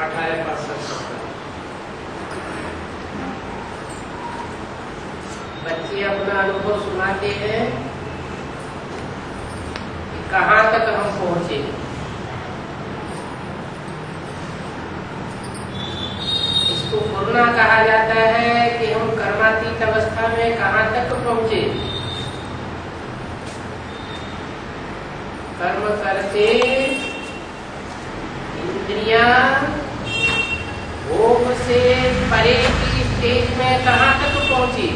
18% बच्चे अपना अनुभव सुनाते हैं कि कहाँ तक हम पहुंचे। इसको पूर्णा कहा जाता है कि हम कर्मातीत अवस्था में कहाँ तक पहुंचे। कर्म करके इंद्रियां भोग से परे की स्टेज में कहाँ तक पहुंची।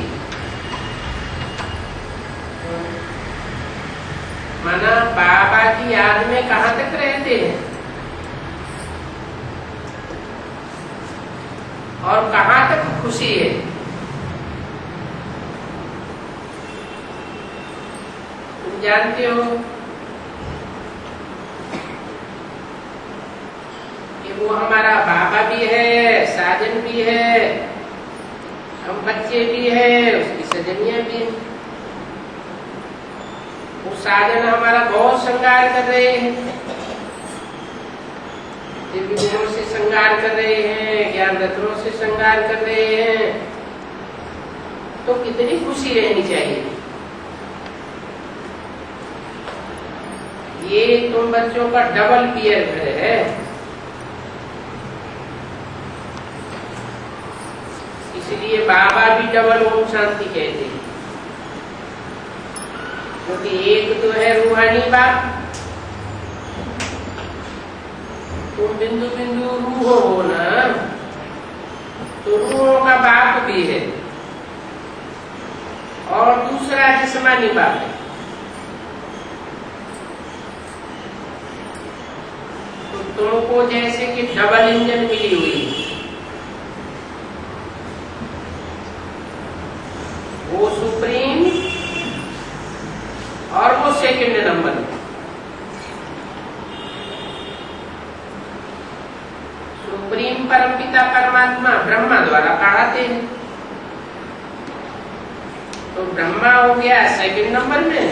माना बाबा की याद में कहाँ तक रहते हैं और कहाँ तक खुशी है। तुम जानते हो कि वो हमारा बाबा भी है, साजन भी है, हम बच्चे भी हैं, उसकी सजनियां भी हैं। वो साजन हमारा बहुत श्रृंगार कर रहे हैं, दिव्य गुणों से श्रृंगार कर रहे हैं, ज्ञान रत्नों से श्रृंगार कर रहे हैं, तो कितनी खुशी रहनी चाहिए। ये तुम बच्चों का डबल पीयर घर है। इसलिए बाबा भी डबल ओम शांति कहते हैं, क्योंकि एक तो है रूहानी बाप, तुम बिंदु बिंदु रूह हो ना, तो रूहों का बाप भी है, और दूसरा जिस्मानी बाप है। तो तुमको जैसे कि डबल इंजन मिली हुई है, वो सुप्रीम और वो सेकंड नंबर। सुप्रीम परमपिता परमात्मा ब्रह्मा द्वारा पढ़ाते हैं, तो ब्रह्मा हो गया सेकंड नंबर में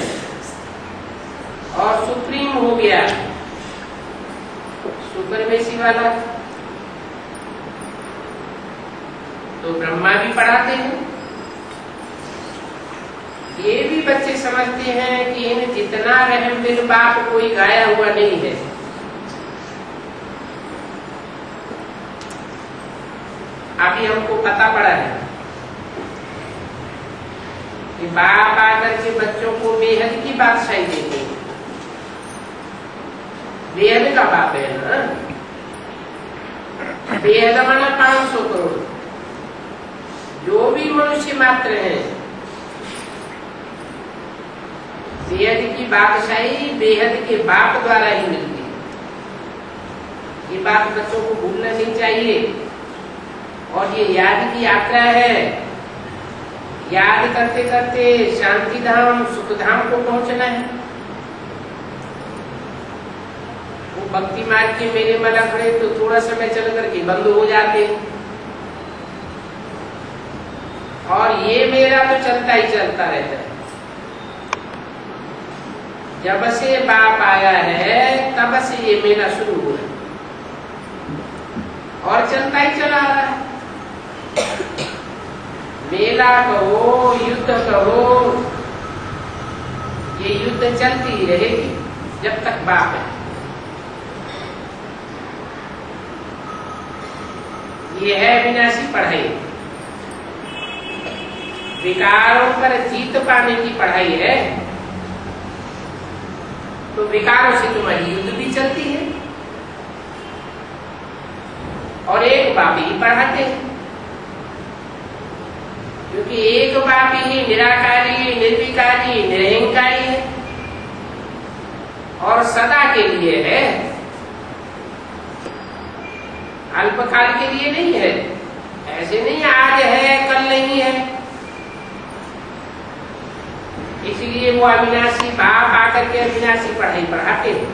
और सुप्रीम हो गया सुपरमेसी वाला। तो ब्रह्मा भी पढ़ाते हैं। ये भी बच्चे समझते हैं कि इन जितना रहम दिल बाप कोई गाया हुआ नहीं है। अभी हमको पता पड़ा है कि बाप आकर के बच्चों को बेहद की बादशाही देते हैं। बेहद का बाप है ना, बेहद माना 500 करोड़। जो भी मनुष्य मात्र है, बेहद की बादशाही बेहद के बाप द्वारा ही मिलती है। ये बात बच्चों को भूलना नहीं चाहिए। और ये याद की यात्रा है, याद करते करते शांति धाम सुख धाम को पहुंचना है। वो भक्ति मार्ग के मेले में लग तो थोड़ा समय चल करके बंद हो जाते हैं, और ये मेला तो चलता ही चलता रहता है। जब से बाप आया है तब से ये मेला शुरू हुआ है और चलता ही चला आ रहा है। मेला कहो, युद्ध कहो, ये युद्ध चलती ही रहेगी जब तक बाप है। ये है विनाशी पढ़ाई, विकारों पर जीत पाने की पढ़ाई है। तो विकारों से तुम्हारी युद्ध भी चलती है और एक बाप ही पढ़ाते हैं, क्योंकि एक बाप ही निराकारी निर्विकारी निरहंकारी है और सदा के लिए है, अल्पकाल के लिए नहीं है। ऐसे नहीं आज है कल नहीं है। इसलिए वो अविनाशी बाप आकर के अविनाशी पढ़ाई पढ़ाते हैं।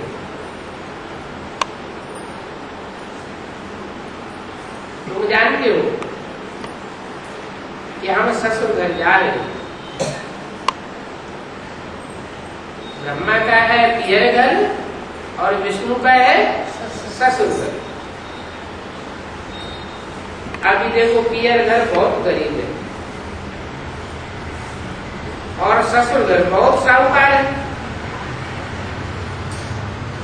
तुम जानते हो कि हम ससुर घर जा रहे हैं। ब्रह्मा का है पियर घर और विष्णु का है ससुर घर। अभी देखो पियर घर बहुत गरीब है और ससुर घर बहुत साहूकार है।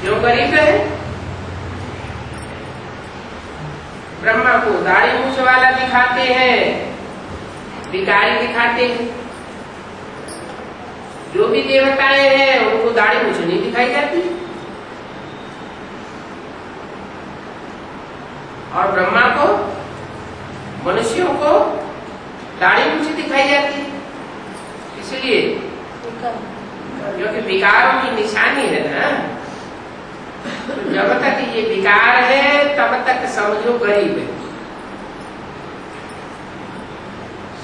क्यों गरीब है? ब्रह्मा को दाढ़ी मूछ वाला दिखाते हैं, भिखारी दिखाते हैं। जो भी देवताएं हैं उनको दाढ़ी मूछ नहीं दिखाई जाती और ब्रह्मा को, मनुष्यों को दाढ़ी मूछ दिखाई जाती है। इसलिए क्योंकि विकारों की निशानी है ना, तो जब तक ये विकार है तब तक समझो गरीब है।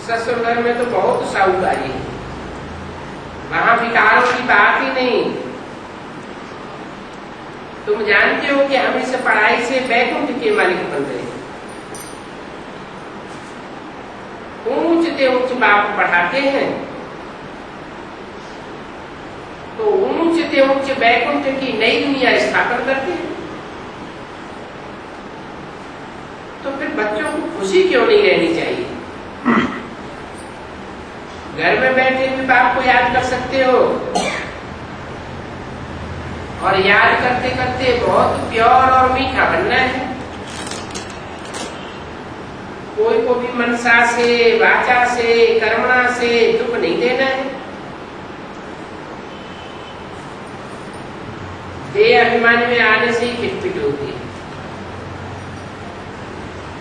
ससुर घर में तो बहुत साहूकारी है, वहां विकारों की बात ही नहीं। तुम जानते हो कि हम इस पढ़ाई से बैकुंठ के मालिक बन गए। ऊंच से ऊंच बाप पढ़ाते हैं तो ऊंच से ऊंच बैकुंठ की नई दुनिया स्थापन करते हैं। तो फिर बच्चों को खुशी क्यों नहीं रहनी चाहिए? घर में बैठे भी बाप को याद कर सकते हो और याद करते करते बहुत प्योर और मीठा बनना है। कोई को भी मनसा से, वाचा से, कर्मणा से दुख नहीं देना है। देह अभिमान में आने से ही खिटपिट होती है।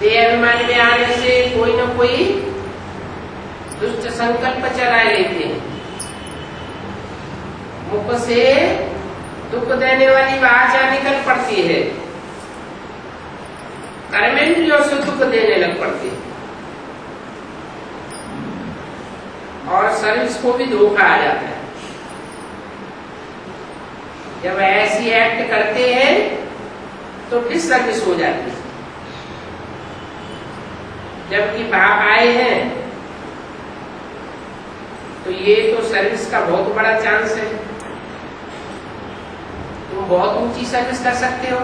देह अभिमान में आने से कोई न कोई दुष्ट संकल्प चलाए लेते हैं। मुख से दुख देने वाली वाचा निकल पड़ती है, कर्मेंद्रियों से दुख देने लग पड़ती है और शरीर को भी धोखा आ जाता है। जब ऐसी एक्ट करते हैं तो डिसर्विस हो जाती है। जबकि बाप आए हैं तो ये तो सर्विस का बहुत बड़ा चांस है। तुम बहुत ऊंची सर्विस कर सकते हो,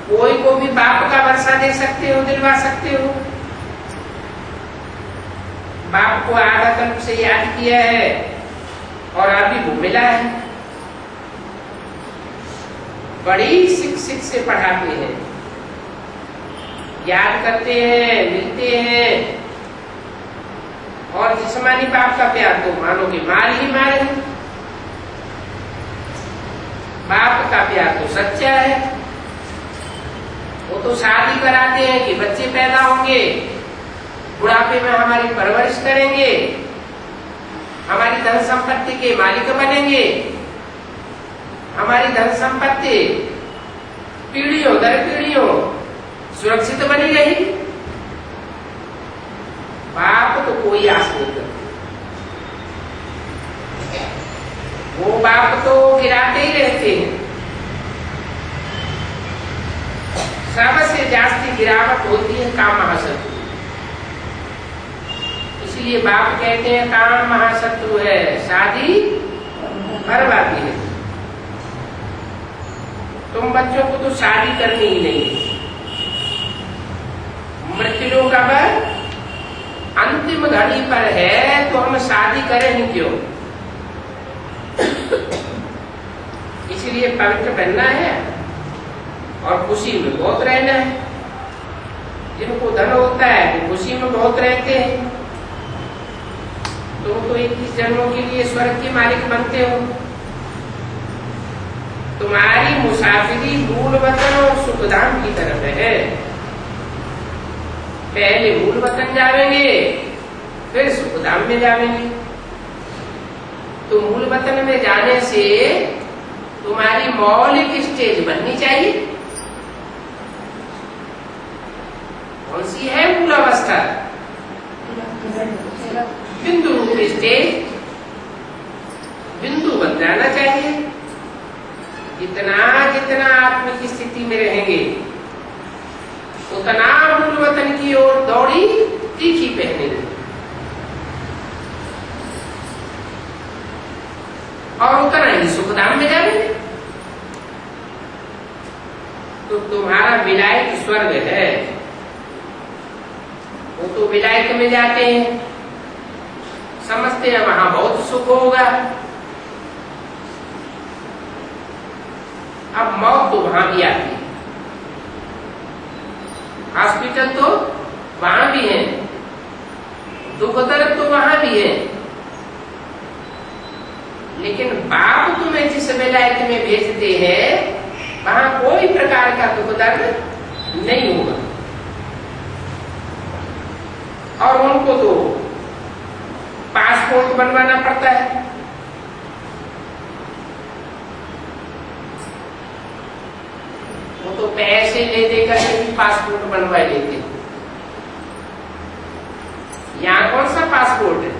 कोई को भी बाप का वर्षा दे सकते हो, दिलवा सकते हो। बाप को आधा कल्प से याद किया है और अभी वो मिला है। बड़ी शिक्षक से पढ़ाते हैं, याद करते हैं, मिलते हैं और जिस्मानी बाप का प्यार तो मानो कि मार ही मार है। बाप का प्यार तो सच्चा है। वो तो शादी कराते हैं कि बच्चे पैदा होंगे, बुढ़ापे में हमारी परवरिश करेंगे, हमारी धन संपत्ति के मालिक बनेंगे, हमारी धन संपत्ति पीढ़ियों दर पीढ़ियों सुरक्षित बनी रहेगी। बाप तो कोई आस नहीं करते, वो बाप तो गिराते ही रहते हैं। सबसे जास्ती गिरावट होती है काम महाशत्रु। इसलिए बाप कहते हैं काम महाशत्रु है, शादी बर्बादी है। तुम बच्चों को तो शादी करनी ही नहीं। मृत्यु का बर अंतिम घड़ी पर है तो हम शादी करें ही क्यों? इसलिए पवित्र बनना है और खुशी में बहुत रहना है। जिनको धन होता है वो खुशी में बहुत रहते हैं। तुम तो 21 जन्मों के लिए स्वर्ग के मालिक बनते हो। तुम्हारी मुसाफिरी मूल वतन और सुखधाम की तरफ है। पहले मूल वतन जाएंगे फिर सुखधाम में जाएंगे। तो मूल वतन में जाने से तुम्हारी मौलिक स्टेज बननी चाहिए। कौन सी है मूल अवस्था? बिंदु रूप स्टेज। बिंदु बन जाना चाहिए। जितना जितना आत्म की स्थिति में रहेंगे उतना मूल वतन की ओर दौड़ी तीखी पहनेंगे और उतना ही सुखधाम में जाएंगे। तो तुम्हारा विलायक स्वर्ग है, वो तो विलायक में जाते हैं, समझते हैं वहां बहुत सुख होगा। अब मौत तो वहां भी आती है, हॉस्पिटल तो वहां भी है, दुख दर्द तो वहां भी है, लेकिन बाप तुम्हें जिस विलायत में भेजते हैं वहां कोई प्रकार का दुख दर्द नहीं होगा। और उनको तो पासपोर्ट बनवाना पड़ता है, वो तो पैसे ले देकर के भी पासपोर्ट बनवा लेते। यहाँ कौन सा पासपोर्ट है?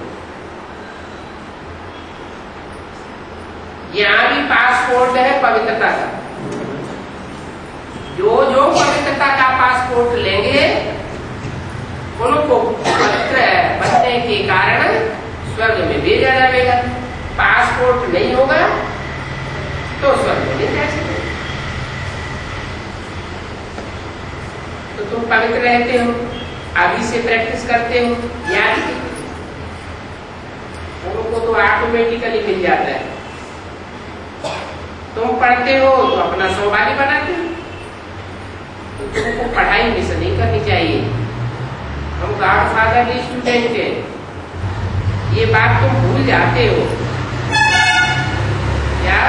यहाँ भी पासपोर्ट है पवित्रता का। जो जो पवित्रता का पासपोर्ट लेंगे उनको पवित्र बनने के कारण स्वर्ग में भेजा जाएगा। पासपोर्ट नहीं होगा तो स्वर्ग में नहीं जा सकते। तो तुम पवित्र रहते हो, अभी से प्रैक्टिस करते हो, याद उनको तो ऑटोमेटिकली मिल जाता है। तुम पढ़ते हो तो अपना सौभाग्य बनाते हो। तो तुमको पढ़ाई मिस नहीं करनी चाहिए। हम गॉडफादर के स्टूडेंट हैं, ये बात तुम भूल जाते हो क्या?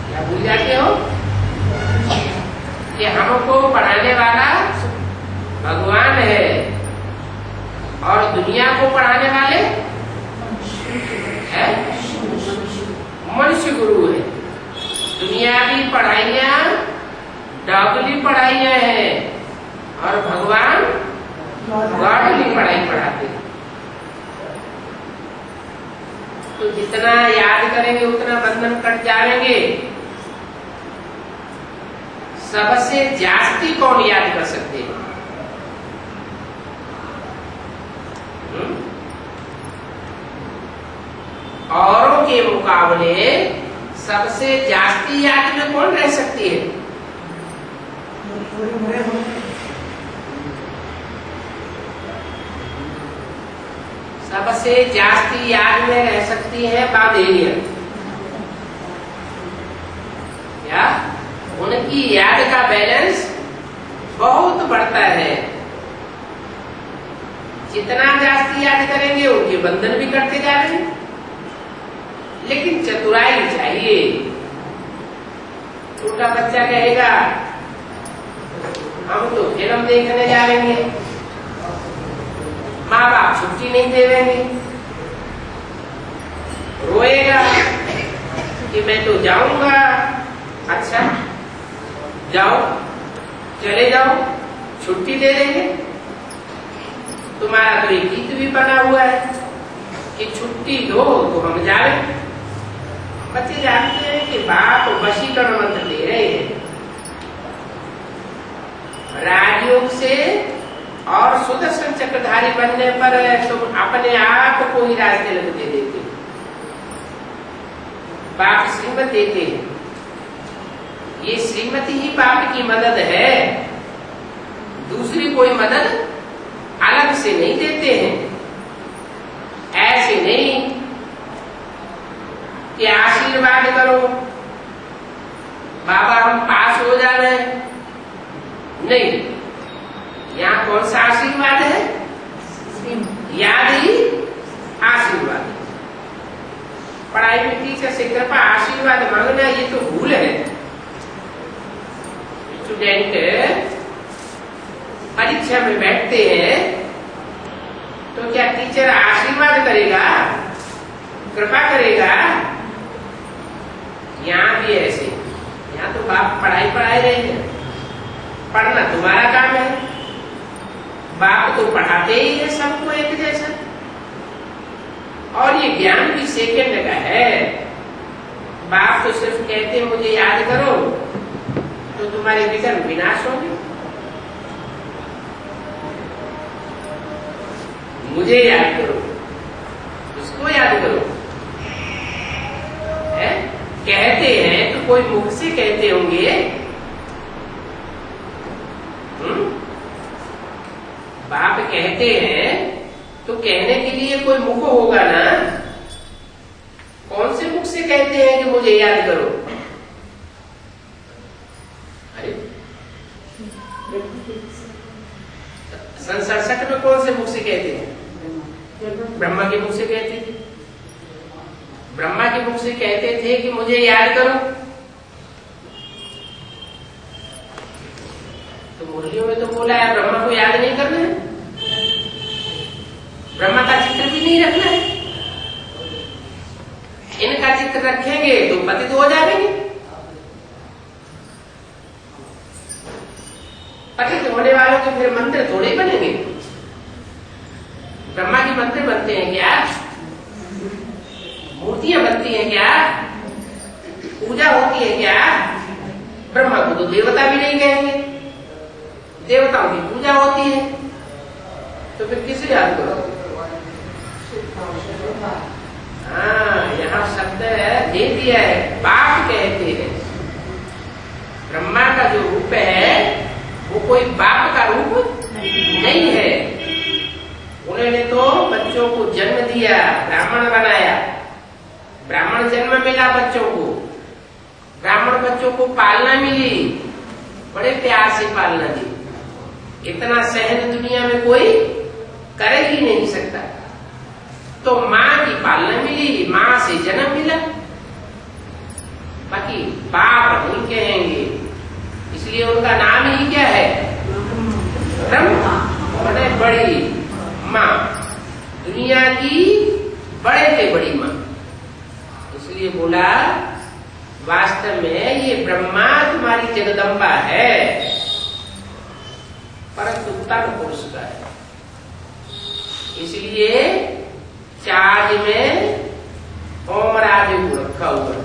क्या भूल जाते हो कि हमको पढ़ाने वाला भगवान है और दुनिया को पढ़ाने वाले है मनुष्य गुरु है। दुनियावी पढ़ाइयाँ डॉगली पढ़ाइयाँ हैं और भगवान गॉडली पढ़ाई पढ़ाते हैं। तो जितना याद करेंगे उतना बंधन कट जाएंगे। सबसे जास्ती कौन याद कर सकते हैं? औरों के मुकाबले सबसे जास्ती याद में कौन रह सकती है? सबसे जास्ती याद में रह सकती है बाबेलियन। क्या उनकी याद का बैलेंस बहुत बढ़ता है। जितना जास्ती याद करेंगे उनके बंधन भी करते जा रहे हैं। लेकिन चतुराई चाहिए। छोटा बच्चा कहेगा हम तो फिल्म देखने जा रहे हैं, माँ बाप छुट्टी नहीं देंगे, रोएगा कि मैं तो जाऊंगा। अच्छा जाओ, चले जाओ, छुट्टी दे देंगे। तुम्हारा तो एक गीत भी बना हुआ है कि छुट्टी दो तो हम जाए। बच्चे जानते हैं कि बाप वशीकरण मंत्र दे रहे हैं। राजयोग से और सुदर्शन चक्रधारी बनने पर तुम अपने आप को ही रास्ते लग दे देते हो। बाप श्रीमत देते हैं, ये श्रीमती ही बाप की मदद है, दूसरी कोई मदद अलग से नहीं देते हैं। ऐसे नहीं कि आशीर्वाद करो बाबा हम पास हो जा रहे हैं, नहीं। यहाँ कौन सा आशीर्वाद है? याद ही आशीर्वाद। पढ़ाई में टीचर से कृपा आशीर्वाद मांगना ये तो भूल है। स्टूडेंट परीक्षा में बैठते हैं तो क्या टीचर आशीर्वाद करेगा, कृपा करेगा? यहाँ भी ऐसे, यहाँ तो बाप पढ़ाई पढ़ाई रहे हैं, पढ़ना तुम्हारा काम है। बाप तो पढ़ाते ही है सबको एक जैसा, और ये ज्ञान भी सेकंड का है। बाप तो सिर्फ कहते हैं मुझे याद करो तो तुम्हारे विघ्न विनाश होंगे। मुझे याद करो, उसको याद करो, है कहते हैं तो कोई मुख से कहते होंगे। बाप कहते हैं तो कहने के लिए कोई मुख होगा ना। कौन से मुख से कहते हैं कि मुझे याद करो? अरे संसार में कौन से मुख से कहते हैं? ब्रह्मा के मुख से कहते थे। ब्रह्मा के मुख से कहते थे कि मुझे याद करो। तो मुरलियों में तो बोला है ब्रह्मा को याद नहीं करना है, ब्रह्मा का चित्र भी नहीं रखना है। इनका चित्र रखेंगे तो पतित हो जाएंगे। पतित होने वालों के फिर मंत्र थोड़े ही बनेंगे। ब्रह्मा के मंत्र बनते हैं क्या? मूर्तियां बनती हैं क्या? पूजा होती है क्या? ब्रह्मा को तो देवता भी नहीं कहेंगे, देवताओं की पूजा होती है। तो फिर किसे याद करो? हाँ, यहाँ शब्द दे दिया है, बाप कहते हैं। ब्रह्मा का जो रूप है वो कोई बाप का रूप नहीं है। उन्होंने तो बच्चों को जन्म दिया, ब्राह्मण बनाया, ब्राह्मण जन्म मिला बच्चों को, ब्राह्मण बच्चों को पालना मिली, बड़े प्यार से पालना दी। इतना सहन दुनिया में कोई कर ही नहीं सकता। तो माँ की पालना मिली, माँ से जन्म मिला। बाकी बाप नहीं कहेंगे, इसलिए उनका नाम ही क्या है? ब्रह्मा, बड़े बड़ी माँ, दुनिया की बड़े से बड़ी माँ। इसलिए बोला वास्तव में ये ब्रह्मा तुम्हारी जगदम्बा है, परंतु तन पुरुष का है। इसलिए चार्ज में ओम राजे को रखा हुआ।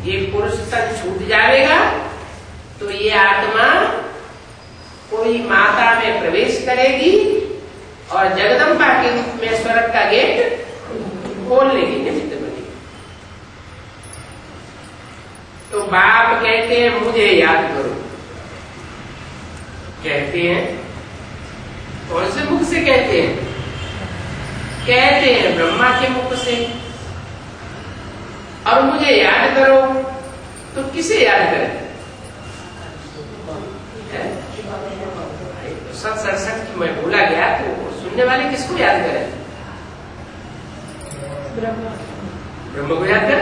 ये पुरुष तन छूट जाएगा तो ये आत्मा कोई माता में प्रवेश करेगी और जगदम्बा के रूप में स्वर्ग का गेट खोलने की निमित्त बनेगी। तो बाप कहते हैं मुझे याद करो, कहते हैं। कौन से मुख से कहते हैं? कहते हैं ब्रह्मा के मुख से। और मुझे याद करो तो किसे याद करें? सत सत्संग की मैं भूला गया तो सुनने वाले किसको याद करें? ब्रह्मा को याद कर।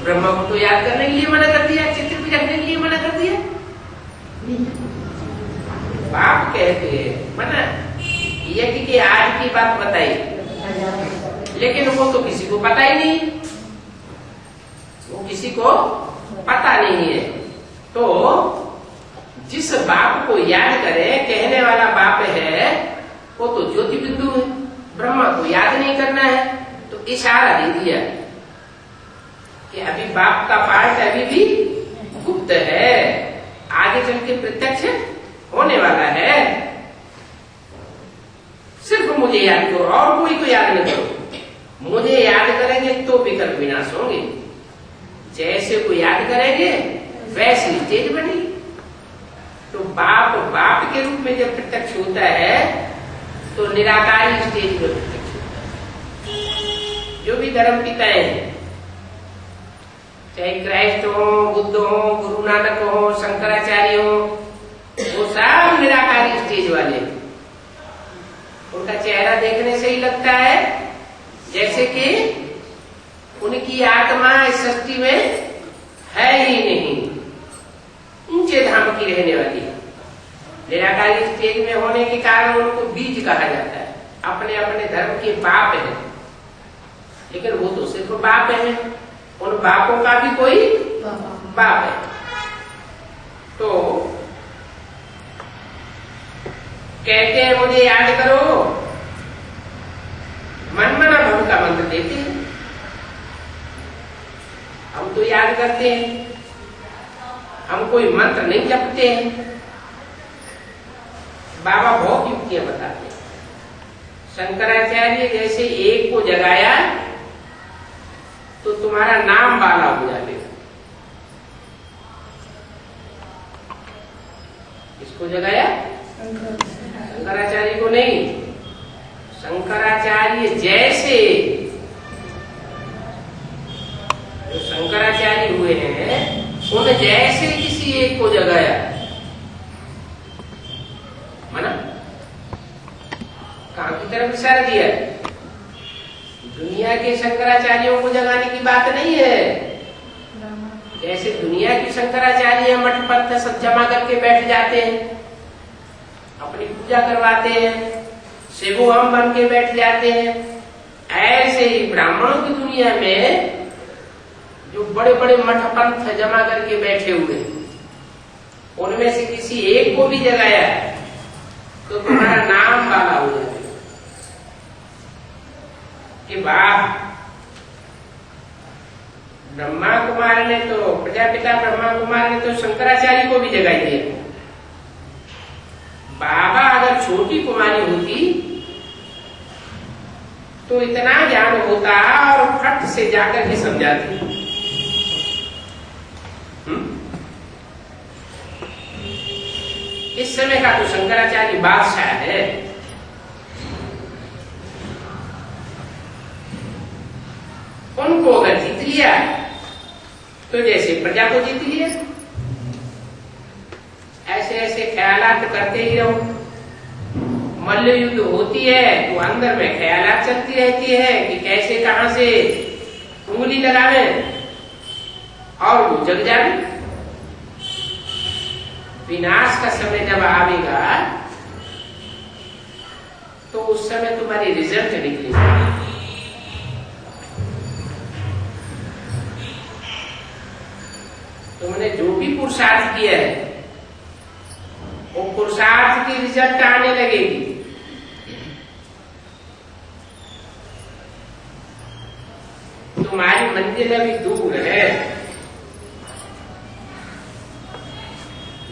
ब्रह्मा को तो याद करने के लिए मना कर दिया, चित्र भी रखने के लिए मना कर दिया। बाप कहते हैं मना यज्ञ की आज की बात बताई, लेकिन वो तो किसी को पता ही नहीं, वो किसी को पता नहीं है। तो जिस बाप को याद करे, कहने वाला बाप है, वो तो ज्योति बिंदु है। ब्रह्मा को याद नहीं करना है तो इशारा दे दिया कि अभी बाप का पार्ट अभी भी गुप्त है, आगे चल के प्रत्यक्ष होने वाला है। सिर्फ मुझे याद करो और कोई को याद न करो। मुझे याद करेंगे तो विकल्प विनाश होंगे, जैसे को याद करेंगे वैसी स्टेज बनेगी। तो बाप बाप के रूप में जब प्रत्यक्ष होता है तो निराकारी स्टेज में प्रत्यक्ष होता है। जो भी धर्म पिताएं हैं, चाहे क्राइस्ट हो, बुद्ध हो, गुरु नानक हो, शंकराचार्य हो, वो सब निराकारी स्टेज वाले। उनका चेहरा देखने से ही लगता है जैसे कि उनकी आत्मा इस सृष्टि में है ही नहीं, ऊंचे धाम की रहने वाली है। निराकारी स्टेज में होने के कारण उनको बीज कहा जाता है। अपने अपने धर्म के बाप है, लेकिन वो तो सिर्फ बाप है, उन बापों का भी कोई बाप है। तो कहते हैं मुझे याद करो, मनमना भव का मंत्र देते हैं। हम तो याद करते हैं, हम कोई मंत्र नहीं जपते हैं। बाबा बहुत युक्तियां बताते हैं। शंकराचार्य जैसे एक को जगाया तो तुम्हारा नाम बाला हो जाएगा। इसको जगाया शंकराचार्य को नहीं। शंकराचार्य जैसे जो शंकराचार्य हुए हैं उन जैसे किसी एक को जगाया, माना कहां की तरफ इशारा दिया? दुनिया के शंकराचार्यों को जगाने की बात नहीं है। जैसे दुनिया की शंकराचार्य मठ पंथ सब जमा करके बैठ जाते हैं, अपनी पूजा करवाते हैं, शिवो हम बन के बैठ जाते हैं, ऐसे ही ब्राह्मणों की दुनिया में जो बड़े बड़े मठ पंथ जमा करके बैठे हुए, उनमें से किसी एक को भी जगाया तो तुम्हारा नाम बाला हो जाएगा कि वाह, ब्रह्मा कुमार ने तो, प्रजापिता ब्रह्मा कुमार ने तो शंकराचार्य को भी जगाई दिया। बाबा अगर छोटी कुमारी होती तो इतना ज्ञान होता और फट से जाकर के समझाती। इस समय का तो शंकराचार्य बादशाह है। उनको अगर जीत लिया तो जैसे प्रजा को जीत लिया। ऐसे ऐसे ख्यालात करते ही रहो। मल्ल युद्ध होती है तो अंदर में ख्यालात चलती रहती है कि कैसे कहां से उंगली लगावे और वो जग जाए। विनाश का समय जब आवेगा तो उस समय तुम्हारी रिजल्ट निकलेगी। तुमने जो भी पुरुषार्थ किया है वो पुरुषार्थ की रिजल्ट आने लगेगी। तुम्हारी मंजिल अभी दूर है।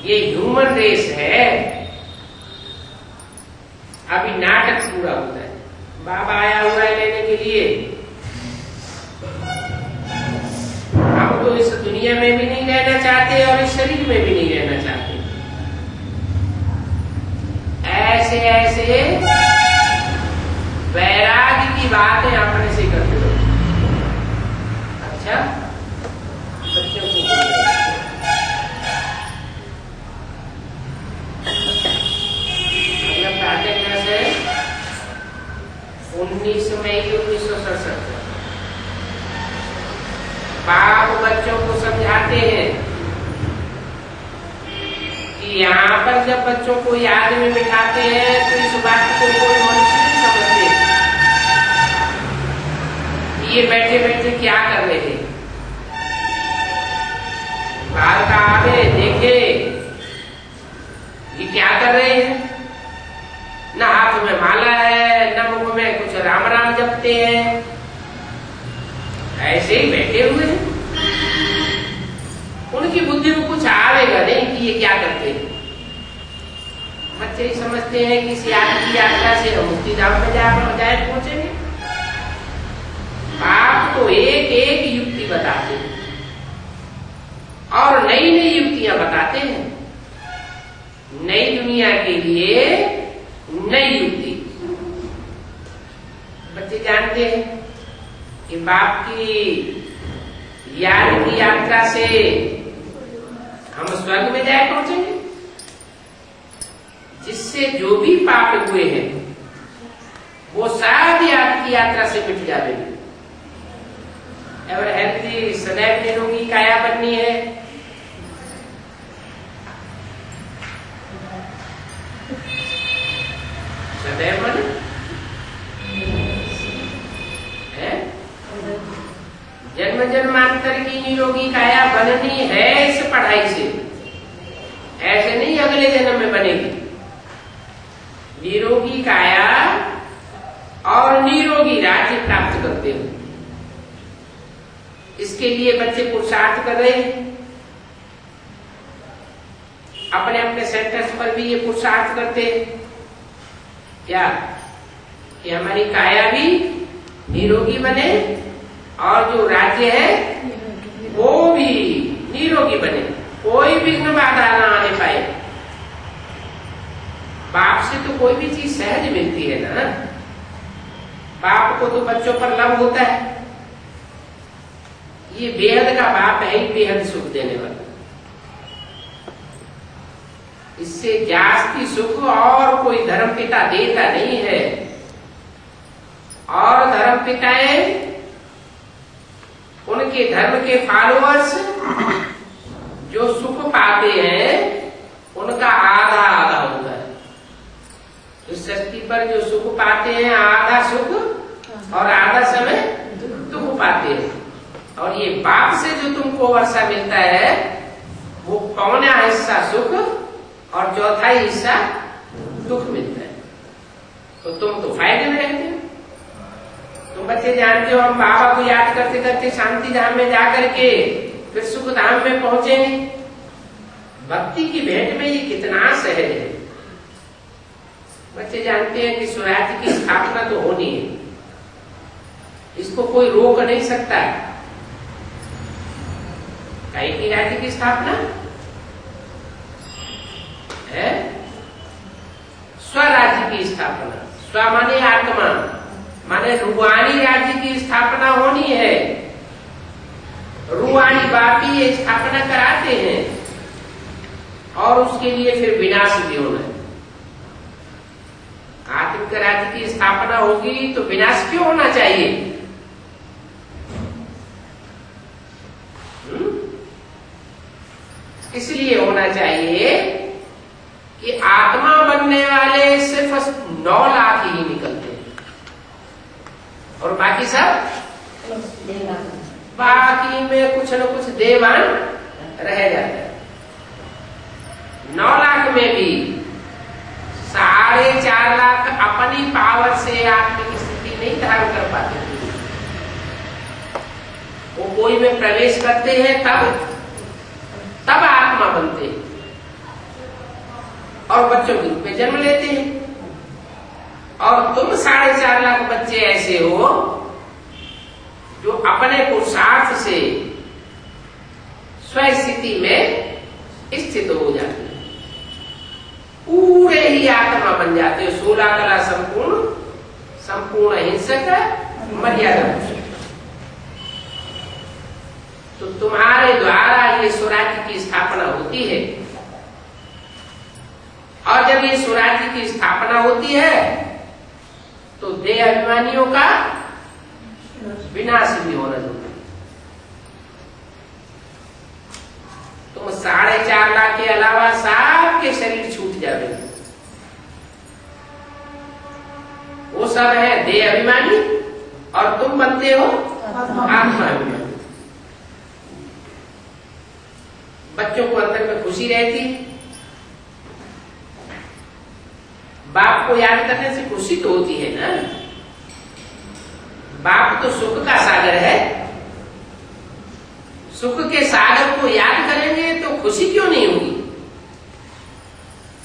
ये ह्यूमन रेस है, अभी नाटक पूरा होता है। बाबा आया हुआ है लेने के लिए। हम तो इस दुनिया में भी नहीं रहना चाहते और इस शरीर में भी नहीं रहना चाहते। ऐसे ऐसे वैराग्य की बातें अपने से करते हो। अच्छा, बच्चों को मतलब पाठ्यक्रम है 19 मई 1967। बाप बच्चों को समझाते हैं कि यहाँ पर जब बच्चों को याद में बिठाते हैं तो इस बात को कोई मनुष्य नहीं समझते कि ये बैठे बैठे क्या कर रहे हैं। बाहर का आवे देखे ये क्या कर रहे हैं। न हाथ में माला है, न मुख में कुछ राम राम जपते हैं, ऐसे ही बैठे हुए हैं। उनकी बुद्धि को कुछ आवेगा नहीं कि ये क्या करते हैं। बच्चे ही समझते हैं कि इस यात्रा से हम मुक्तिधाम में जाए पहुंचेंगे। आप तो एक एक युक्ति बताते हैं और नई नई युक्तियां बताते हैं। नई दुनिया के लिए नई युक्ति। बच्चे जानते हैं कि बाप की याद की यात्रा से हम स्वर्ग में जाए पहुंचेंगे, जिससे जो भी पाप हुए हैं वो सब याद की यात्रा से मिट जाएंगे। एवर हेल्थी सदैव निरोगी काया बननी है। सदैव मन जन्म जन्मांतर की निरोगी काया बननी है इस पढ़ाई से। ऐसे नहीं अगले जन्म में बनेगी। निरोगी काया और निरोगी राज्य प्राप्त करते हो। इसके लिए बच्चे पुरुषार्थ कर रहे हैं। अपने अपने सेंटर्स पर भी ये पुरुषार्थ करते हैं क्या कि हमारी काया भी निरोगी बने और जो राज्य है वो भी निरोगी बने, कोई विघ्न बाधा ना आने पाए। बाप से तो कोई भी चीज सहज मिलती है ना। बाप को तो बच्चों पर लव होता है। ये बेहद का बाप है ही बेहद सुख देने वाला। इससे जास्ती सुख और कोई धर्मपिता देता नहीं है। और धर्मपिताएं उनके धर्म के फॉलोअर्स जो सुख पाते हैं उनका आधा आधा होता है। इस सृष्टि पर जो सुख पाते हैं आधा सुख और आधा समय दुख पाते हैं। और ये बाप से जो तुमको वर्षा मिलता है वो पौना हिस्सा सुख और चौथाई हिस्सा दुख मिलता है। तो तुम तो फायदे में रहते हो। तुम बच्चे जानते हो हम बाबा को याद करते करते शांति धाम में जाकर के फिर सुख धाम में पहुंचेंगे। भक्ति की भेंट में ये कितना सहज है। बच्चे जानते हैं कि स्वराज्य की स्थापना तो होनी है, इसको कोई रोक नहीं सकता है। की राज्य की स्थापना है, स्वराज्य की स्थापना। स्व माने आत्मा, माने रूहानी राज्य की स्थापना होनी है। रूहानी बापी ये स्थापना कराते हैं और उसके लिए फिर विनाश भी होना है। आत्मिक राज्य की स्थापना होगी तो विनाश क्यों होना चाहिए? इसलिए होना चाहिए कि आत्मा बनने वाले सिर्फ 9 लाख ही निकलते हैं और बाकी सब बाकी में कुछ न कुछ देवान रह जाता है। 9 लाख में भी 4.5 लाख अपनी पावर से आत्मिक स्थिति नहीं धारण कर पाते। वो कोई में प्रवेश करते हैं तब आत्मा बनते हैं और बच्चों के रूप में जन्म लेते हैं। और तुम 4.5 लाख बच्चे ऐसे हो जो अपने पुरुषार्थ से स्वस्थिति में स्थित हो जाते हैं, पूरे ही आत्मा बन जाते हो। 16 कला संपूर्ण अहिंसक मर्यादा। तो तुम्हारे द्वारा ये स्वराज्य की स्थापना होती है। और जब ये स्वराज्य की स्थापना होती है तो देह अभिमानियों का विनाश भी होना जरूरी। तुम 4.5 लाख के अलावा सबके शरीर छूट जावे। वो सब है देह अभिमानी और तुम बनते हो आत्मा अभिमानी। बच्चों को अंदर में खुशी रहती, बाप को याद करने से खुशी तो होती है ना। बाप तो सुख का सागर है। सुख के सागर को याद करेंगे तो खुशी क्यों नहीं होगी?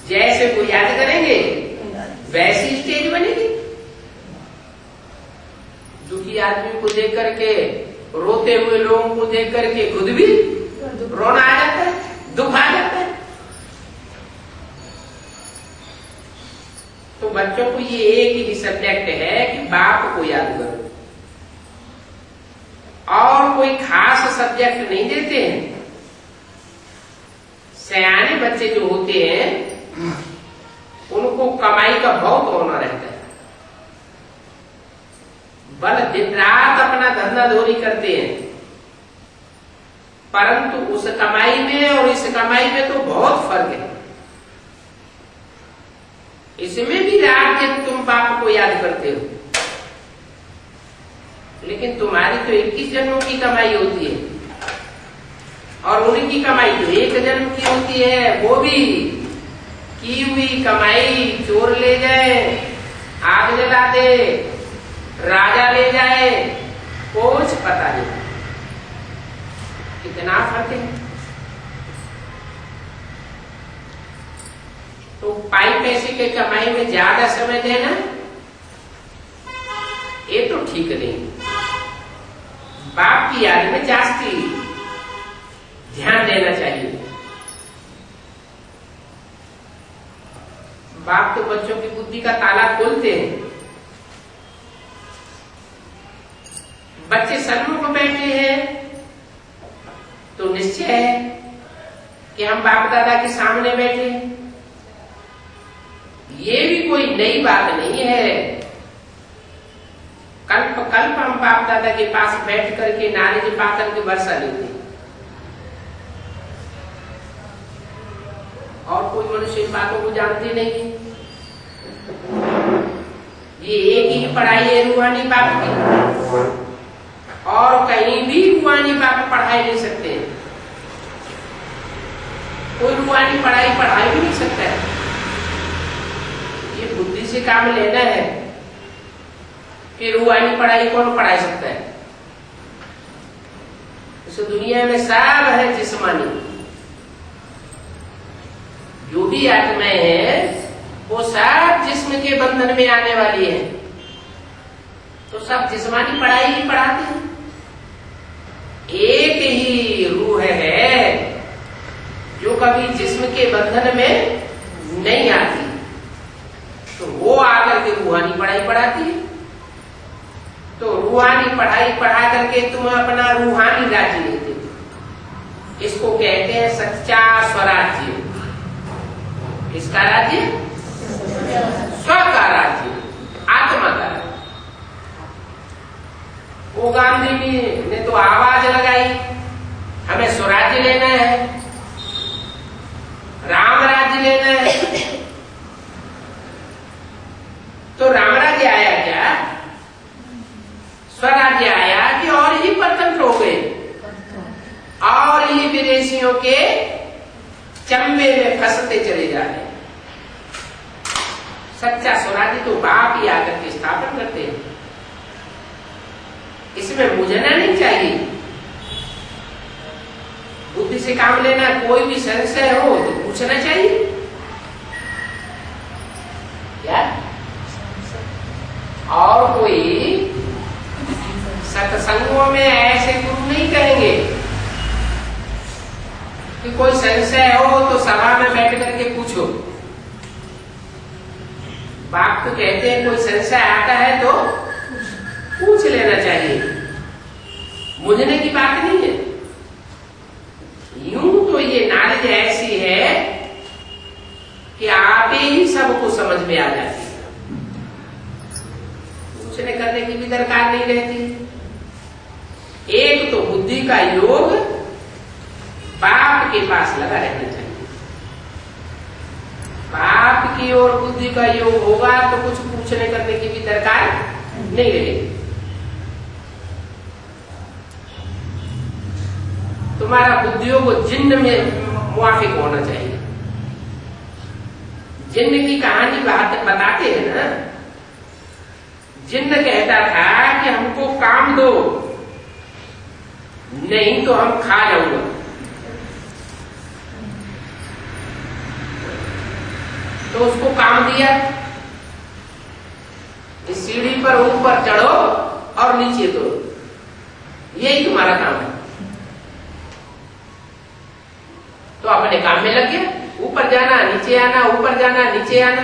जैसे को याद करेंगे वैसी स्टेज बनेगी। दुखी आदमी को देख करके, रोते हुए लोगों को देख करके खुद भी रोना आ जाता है, दुख आ जाता है। तो बच्चों को ये एक ही सब्जेक्ट है कि बाप को याद करो, और कोई खास सब्जेक्ट नहीं देते हैं। सयाने बच्चे जो होते हैं उनको कमाई का बहुत होना रहता है। बल दिन रात अपना धंधा धोरी करते हैं, परंतु उस कमाई में और इस कमाई में तो बहुत फर्क है। इसमें भी रात दिन तुम बाप को याद करते हो, लेकिन तुम्हारी तो 21 जन्मों की कमाई होती है और उनकी कमाई तो 1 जन्म की होती है। वो भी की हुई कमाई चोर ले जाए, आग जला दे, राजा ले जाए, कुछ पता नहीं। कितना फर्क है। तो पाई पैसे के कमाई में ज्यादा समय देना ये तो ठीक नहीं। बाप की याद में जास्ती ध्यान देना चाहिए। बाप तो बच्चों की बुद्धि का ताला खोलते हैं। बच्चे सन्मुख बैठे हैं तो निश्चय है कि हम बाप दादा के सामने बैठे। ये भी कोई नई बात नहीं है। कल्प कल्प हम बाप दादा के पास बैठ करके नारियल पाकर के वर्षा लेते हैं और कोई मनुष्य इन बातों को जानते नहीं है। ये एक ही पढ़ाई है रूहानी बाप की, और कहीं भी रूहानी बाप पढ़ाई नहीं सकते। कोई रूहानी पढ़ाई भी नहीं सकता है। ये बुद्धि से काम लेना है कि रूहानी पढ़ाई कौन पढ़ा सकता है। इस दुनिया में सब है जिस्मानी। जो भी आत्माएं हैं वो सब जिस्म के बंधन में आने वाली है, तो सब जिस्मानी पढ़ाई ही पढ़ाते हैं। एक ही रूह है जो कभी जिस्म के बंधन में नहीं आती, तो वो आकर के रूहानी पढ़ाई पढ़ाती है। तो रूहानी पढ़ाई पढ़ा करके तुम अपना रूहानी राज्य लेते हो। इसको कहते हैं सच्चा स्वराज्य। किसका राज्य? स्व का राज्य, आत्मा का राज्य। वो गांधी ने तो आवाज लगाई हमें स्वराज्य लेना है, राम राज्य लेना है। तो राम राज्य आया क्या? स्वराज्य आया कि और ही परतंत्र हो गए और ये विदेशियों के चंबे में फंसते चले जा रहे हैं। सच्चा स्वराज्य तो बाप ही आकर के स्थापन करते हैं। इसमें मुझना नहीं चाहिए। बुद्धि से काम लेना, कोई भी संशय हो तो पूछना चाहिए। क्या? और कोई सत्संगों में ऐसे गुरु नहीं कहेंगे कि कोई संशय हो तो सभा में बैठ करके पूछो। बाप तो कहते हैं कोई संशय आता है तो पूछ लेना चाहिए, मुझने की बात नहीं है। यूं तो ये नॉलेज ऐसी है कि आप ही सबको समझ में आ जाती है, पूछने करने की भी दरकार नहीं रहती। एक तो बुद्धि का योग बाप के पास लगा रहना चाहिए। बाप की ओर बुद्धि का योग होगा तो कुछ पूछने करने की भी दरकार नहीं रहेगी। तुम्हारा बुद्धियों को जिन्न में मुआफिक होना चाहिए। जिन्न की कहानी बताते हैं ना। जिन्न कहता था कि हमको काम दो, नहीं तो हम खा जाऊंगा। तो उसको काम दिया, इस सीढ़ी पर ऊपर चढ़ो और नीचे दो, यही तुम्हारा काम है। तो अपने काम में लग गया, ऊपर जाना नीचे आना, ऊपर जाना नीचे आना।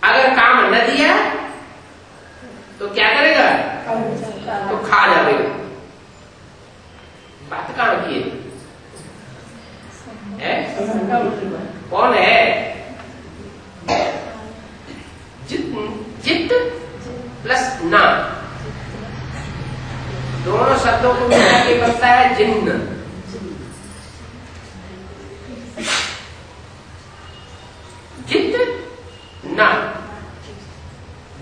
अगर काम न दिया तो क्या करेगा? तो खा जाएगा। बात कहां की है? कौन है? जित प्लस ना, दोनों शब्दों को मिला के बनता है जिन्न। जित ना,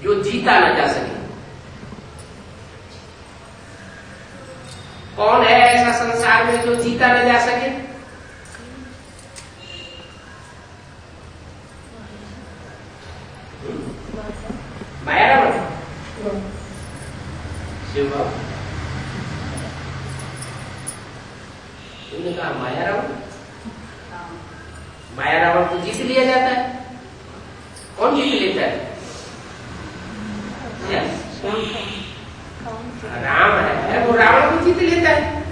जो जीता ना जा सके। कौन है ऐसा संसार में जो जीता न जा सके? माया रावण, शिव बाबा। तुमने कहा माया रावण? माया रावण को जीत लिया जाता है। कौन जीत लेता है? राम है वो रावण को जीत लेता है।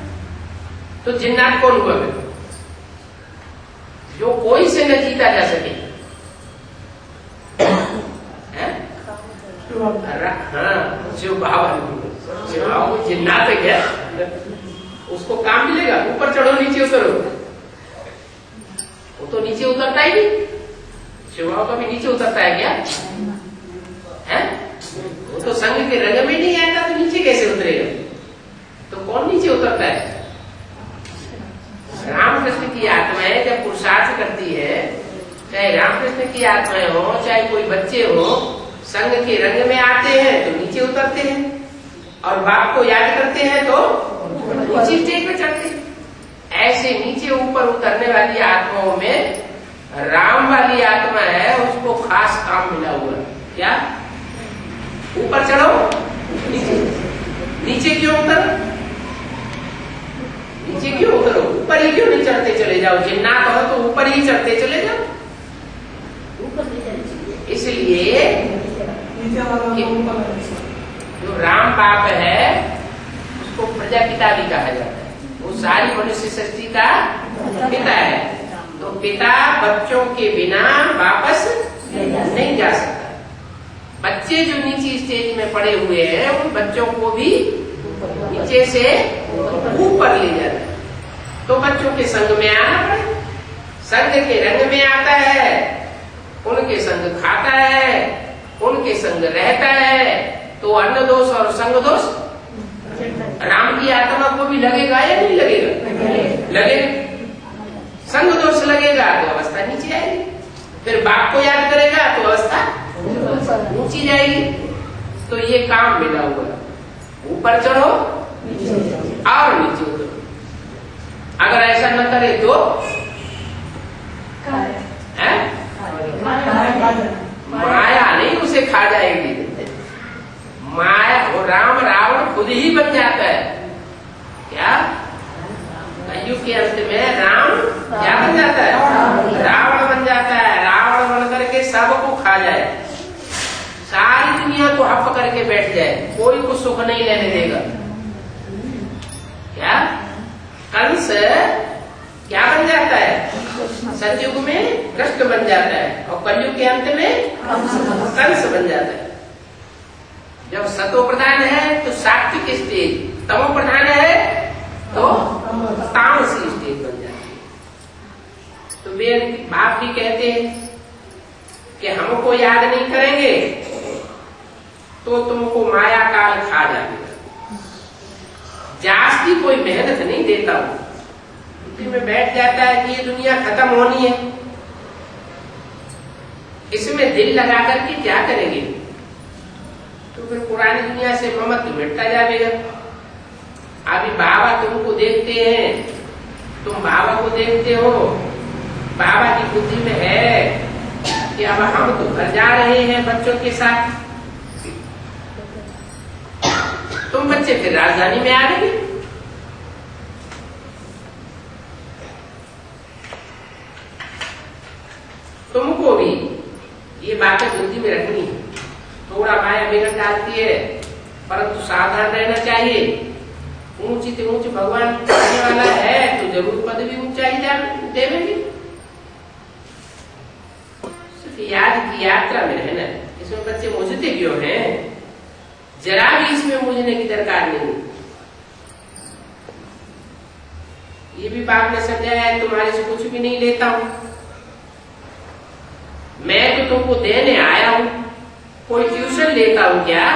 तो जिन्नात कौन हुआ फिर? जो कोई से न जीता जा सके। हाँ, शिव बाबा को जिन्नात है क्या? उसको काम मिलेगा? ऊपर चढ़ो नीचे उतरो, वो तो नीचे उतरता ही नहीं। शिव का भी नीचे उतरता है क्या? है? वो तो संग के रंग में नहीं आएगा तो नीचे कैसे उतरेगा? तो कौन नीचे उतरता है? रामकृष्ण की आत्माएं जब पुरुषार्थ करती है, चाहे रामकृष्ण की आत्माएं हो चाहे कोई बच्चे हो, संग के रंग में आते हैं तो नीचे उतरते हैं, और बाप को याद करते हैं तो ऊंची स्टेज पे चढ़ते हैं। ऐसे नीचे ऊपर उतरने वाली आत्माओं में राम वाली आत्मा है, उसको खास काम मिला हुआ है। क्या? ऊपर चढ़ो नीचे क्यों उतरो? नीचे क्यों उतरो? ऊपर ही क्यों नहीं चढ़ते चले जाओ? जिन्नात हो तो ऊपर ही चढ़ते चले जाओ। इसलिए जो राम बाप है उसको प्रजापिता भी कहा जाता है। वो सारी मनुष्य सृष्टि का पिता है। तो पिता बच्चों के बिना वापस नहीं जा सकता। बच्चे जो नीचे स्टेज में पड़े हुए हैं उन बच्चों को भी नीचे से ऊपर ले जाता है। तो बच्चों के संग में आना पड़े, संग के रंग में आता है, उनके संग खाता है, उनके संग रहता है। तो अन्न दोष और संग दोष राम की आत्मा को भी लगेगा या नहीं लगेगा? लगेगा। संग दोष लगेगा तो अवस्था नीचे आएगी, फिर बाप को याद करेगा तो अवस्था ऊंची जाएगी। तो ये काम मिला हुआ है, ऊपर चढ़ो और नीचे उतरो। अगर ऐसा न करे तो माया नहीं उसे खा जाएगी। माया वो राम रावण खुद ही बन जाता है। क्या? कलयुग के अंत में राम क्या बन जाता है? रावण बन जाता है। रावण बन करके सबको खा जाए, सारी दुनिया को हप करके बैठ जाए, कोई को सुख नहीं लेने देगा। क्या? कंस क्या बन जाता है? सतयुग में कृष्ण बन जाता है और कलयुग के अंत में कंस बन जाता है। जब सतो प्रधान है तो सात्विक स्टेज, तमो प्रधान है तो तामसी स्टेज बन जाती है। तो वे बाप भी कहते हैं कि हमको याद नहीं करेंगे तो तुमको माया काल खा जाएगा। जास्ती कोई मेहनत नहीं देता हूं, में बैठ जाता है कि ये दुनिया खत्म होनी है, इसमें दिल लगा करके क्या करेंगे? तो फिर पुरानी दुनिया से ममत्व मिटता जाएगा। अभी बाबा तुमको देखते हैं, तुम बाबा को देखते हो, बाबा की बुद्धि में है कि अब हम तो घर जा रहे हैं बच्चों के साथ। तुम बच्चे फिर राजधानी में आ गए। तुमको भी ये बातें बुद्धि में रखनी है। थोड़ा माया बिगड़ डालती है, परंतु सावधान रहना चाहिए। ऊंची से ऊंच भगवान करने वाला है तो जरूर पद भी ऊंचाई देवेंगे। सिर्फ याद की यात्रा में रहना। इसमें बच्चे मुझते क्यों हैं? जरा भी इसमें मुझने की दरकार नहीं। ये भी बाप ने समझाया है, तुम्हारे से कुछ भी नहीं लेता हूं, मैं तो तुमको देने आया हूं। कोई ट्यूशन लेता हूं क्या?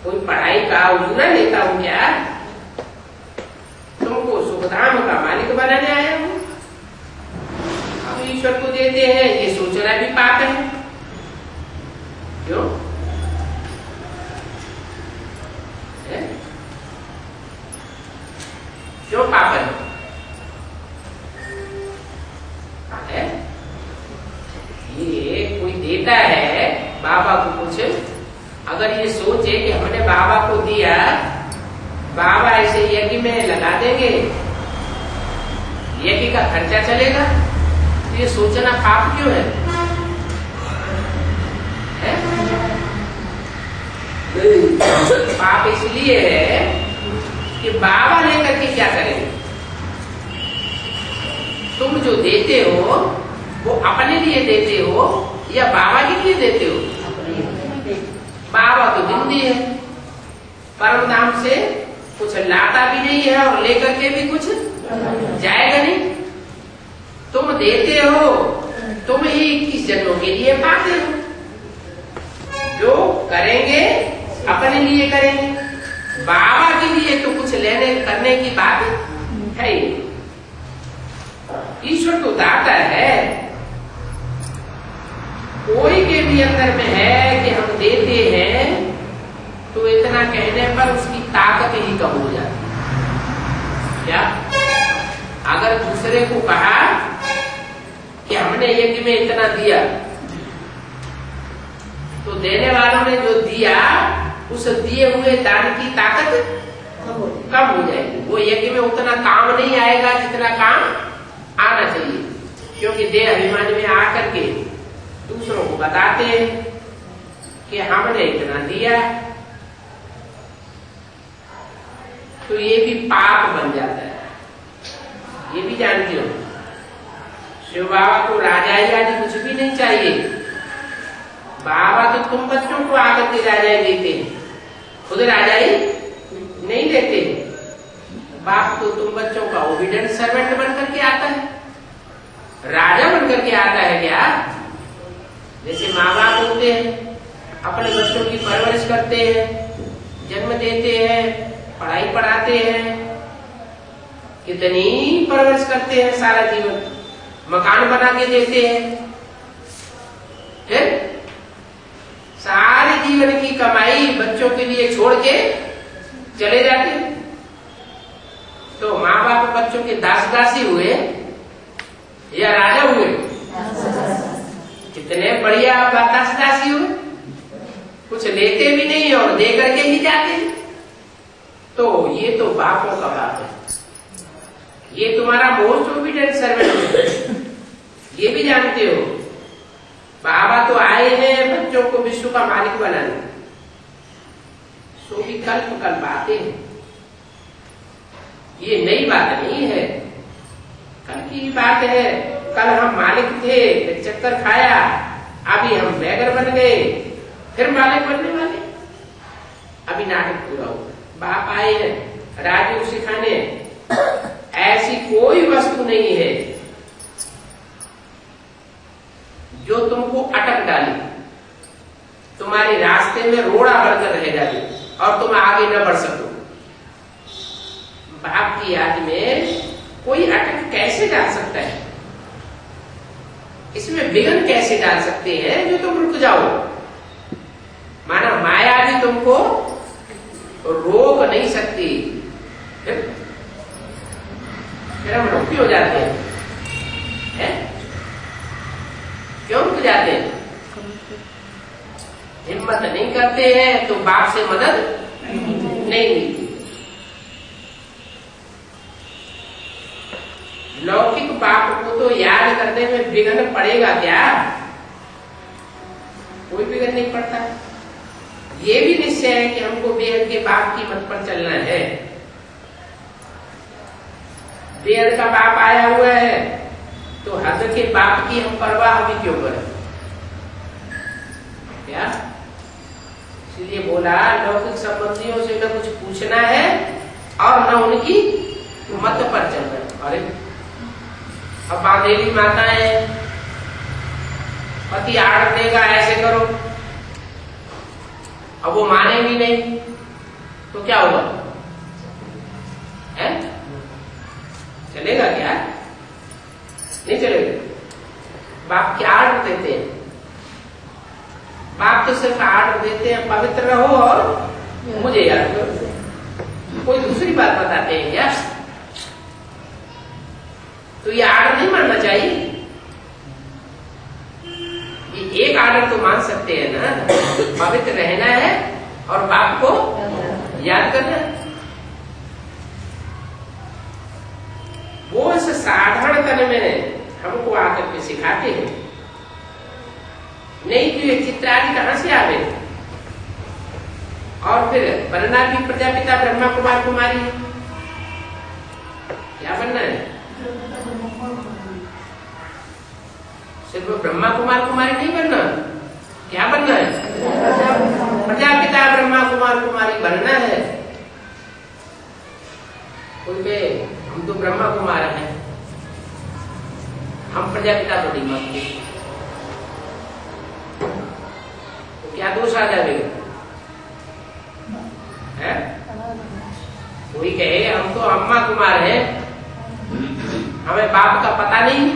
कोई पढ़ाई का उजूरा लेता हूं क्या? तुमको सुखधाम का मालिक बनाने आया हूं। हम ईश्वर को देते हैं, ये सोचना भी पाप है। क्यों? क्यों पाप है? ये कोई देता है बाबा को कुछ, अगर ये सोचे कि हमने बाबा को दिया, बाबा ऐसे यज्ञ में लगा देंगे, यज्ञ का खर्चा चलेगा, तो ये सोचना पाप क्यों है? पाप इसलिए है कि बाबा लेकर के क्या करेंगे? तुम जो देते हो वो अपने लिए देते हो या बाबा के लिए देते हो? बाबा तो जिंदगी है, परम धाम से कुछ लाता भी नहीं है और लेकर के भी कुछ जाएगा नहीं। तुम देते हो, तुम ही 21 जन्मों के लिए पाते हो। जो करेंगे अपने लिए करेंगे, बाबा के लिए तो कुछ लेने करने की बात है ही। ईश्वर तो दाता है, कोई के भी अंदर में है कि हम देते हैं तो इतना कहने पर उसकी ताकत ही कम हो जाती है। क्या अगर दूसरे को कहा कि हमने यज्ञ में इतना दिया, तो देने वालों ने जो दिया उस दिए हुए दान की ताकत कम हो जाएगी। वो यज्ञ में उतना काम नहीं आएगा जितना काम आना चाहिए, क्योंकि देह अभिमान में आकर के दूसरों को बताते हैं कि हमने इतना दिया, तो ये भी पाप बन जाता है। ये भी जानते हो, शिव बाबा को राजाई आदि कुछ भी नहीं चाहिए। बाबा तो तुम बच्चों को आकर के राजाई देते हैं, खुद राजाई नहीं देते। बाप तो तुम बच्चों का ओबीडिएंट सर्वेंट बनकर के आता है, राजा बनकर के आता है क्या? जैसे माँ बाप होते हैं, अपने बच्चों की परवरिश करते हैं, जन्म देते हैं, पढ़ाई पढ़ाते हैं, कितनी परवरिश करते हैं, सारा जीवन मकान बना के देते हैं, फिर सारे जीवन की कमाई बच्चों के लिए छोड़ के चले जाते हैं। तो माँ बाप बच्चों के दास दासी हुए या राजा हुए? कितने बढ़िया दास दासी हुए, कुछ लेते भी नहीं और दे करके ही जाते हैं। तो ये तो बापों का बाप है, ये तुम्हारा मोस्ट ओबीडिएंट सर्वेंट है। ये भी जानते हो, बाबा तो आए हैं बच्चों को विश्व का मालिक बनाने, सो भी कल्प कल्प आते हैं। ये नई बात नहीं है, कल की बात है। कल हम मालिक थे, फिर चक्कर खाया, अभी हम बैगर बन गए, फिर मालिक बनने वाले। अभी नाटक पूरा हुआ, बाप आए हैं राजयोग सिखाने। ऐसी कोई वस्तु नहीं है जो तुमको अटक डाले, तुम्हारे रास्ते में रोड़ा बढ़कर रह जाए और तुम आगे न बढ़ सको। बाप की याद में कोई अटक कैसे डाल सकता है? इसमें विघ्न कैसे डाल सकते हैं जो तुम रुक जाओ? माना माया भी तुमको रोक नहीं सकती, फिर हम रुकी हो जाते हैं। क्यों रुक जाते हैं? हिम्मत नहीं करते हैं तो बाप से मदद नहीं मिलती। लौकिक बाप को तो याद करने में विघ्न पड़ेगा क्या? कोई विघ्न नहीं पड़ता। ये भी निश्चय है कि हमको बेहद के बाप की मत पर चलना है। बेहद का बाप आया हुआ है तो हद के बाप की हम परवाह भी क्यों करें? क्या इसलिए बोला लौकिक संबंधियों से न कुछ पूछना है और न उनकी मत पर चलना है। अरे अब बांधेली माताएं पति आड़ देगा ऐसे करो, अब वो माने भी नहीं तो क्या होगा? है? चलेगा क्या? नहीं चलेगा। बाप क्या आर्डर देते हैं? बाप तो सिर्फ आर्डर देते हैं पवित्र रहो और मुझे याद करो। कोई दूसरी बात बताते हैं क्या? तो ये आर्डर नहीं मानना चाहिए। ये एक आर्डर तो मान सकते हैं ना, पवित्र रहना है और बाप को याद करना है। वो इस साधारण तन में हमको आकर के सिखाते हैं। नहीं तो ये चित्र आदि कहां से आवे? और फिर बनना भी प्रजापिता ब्रह्मा कुमार कुमारी। क्या बनना है? सिर्फ ब्रह्मा कुमार कुमारी नहीं बनना, क्या बनना है? प्रजापिता ब्रह्मा कुमार कुमारी बनना है। उनके हम तो ब्रह्मा कुमार हैं, हम प्रजापिता को नहीं मानते, तो क्या दोष आ जाएगा? कोई कहे हम तो अम्मा कुमार हैं, हमें बाप का पता नहीं,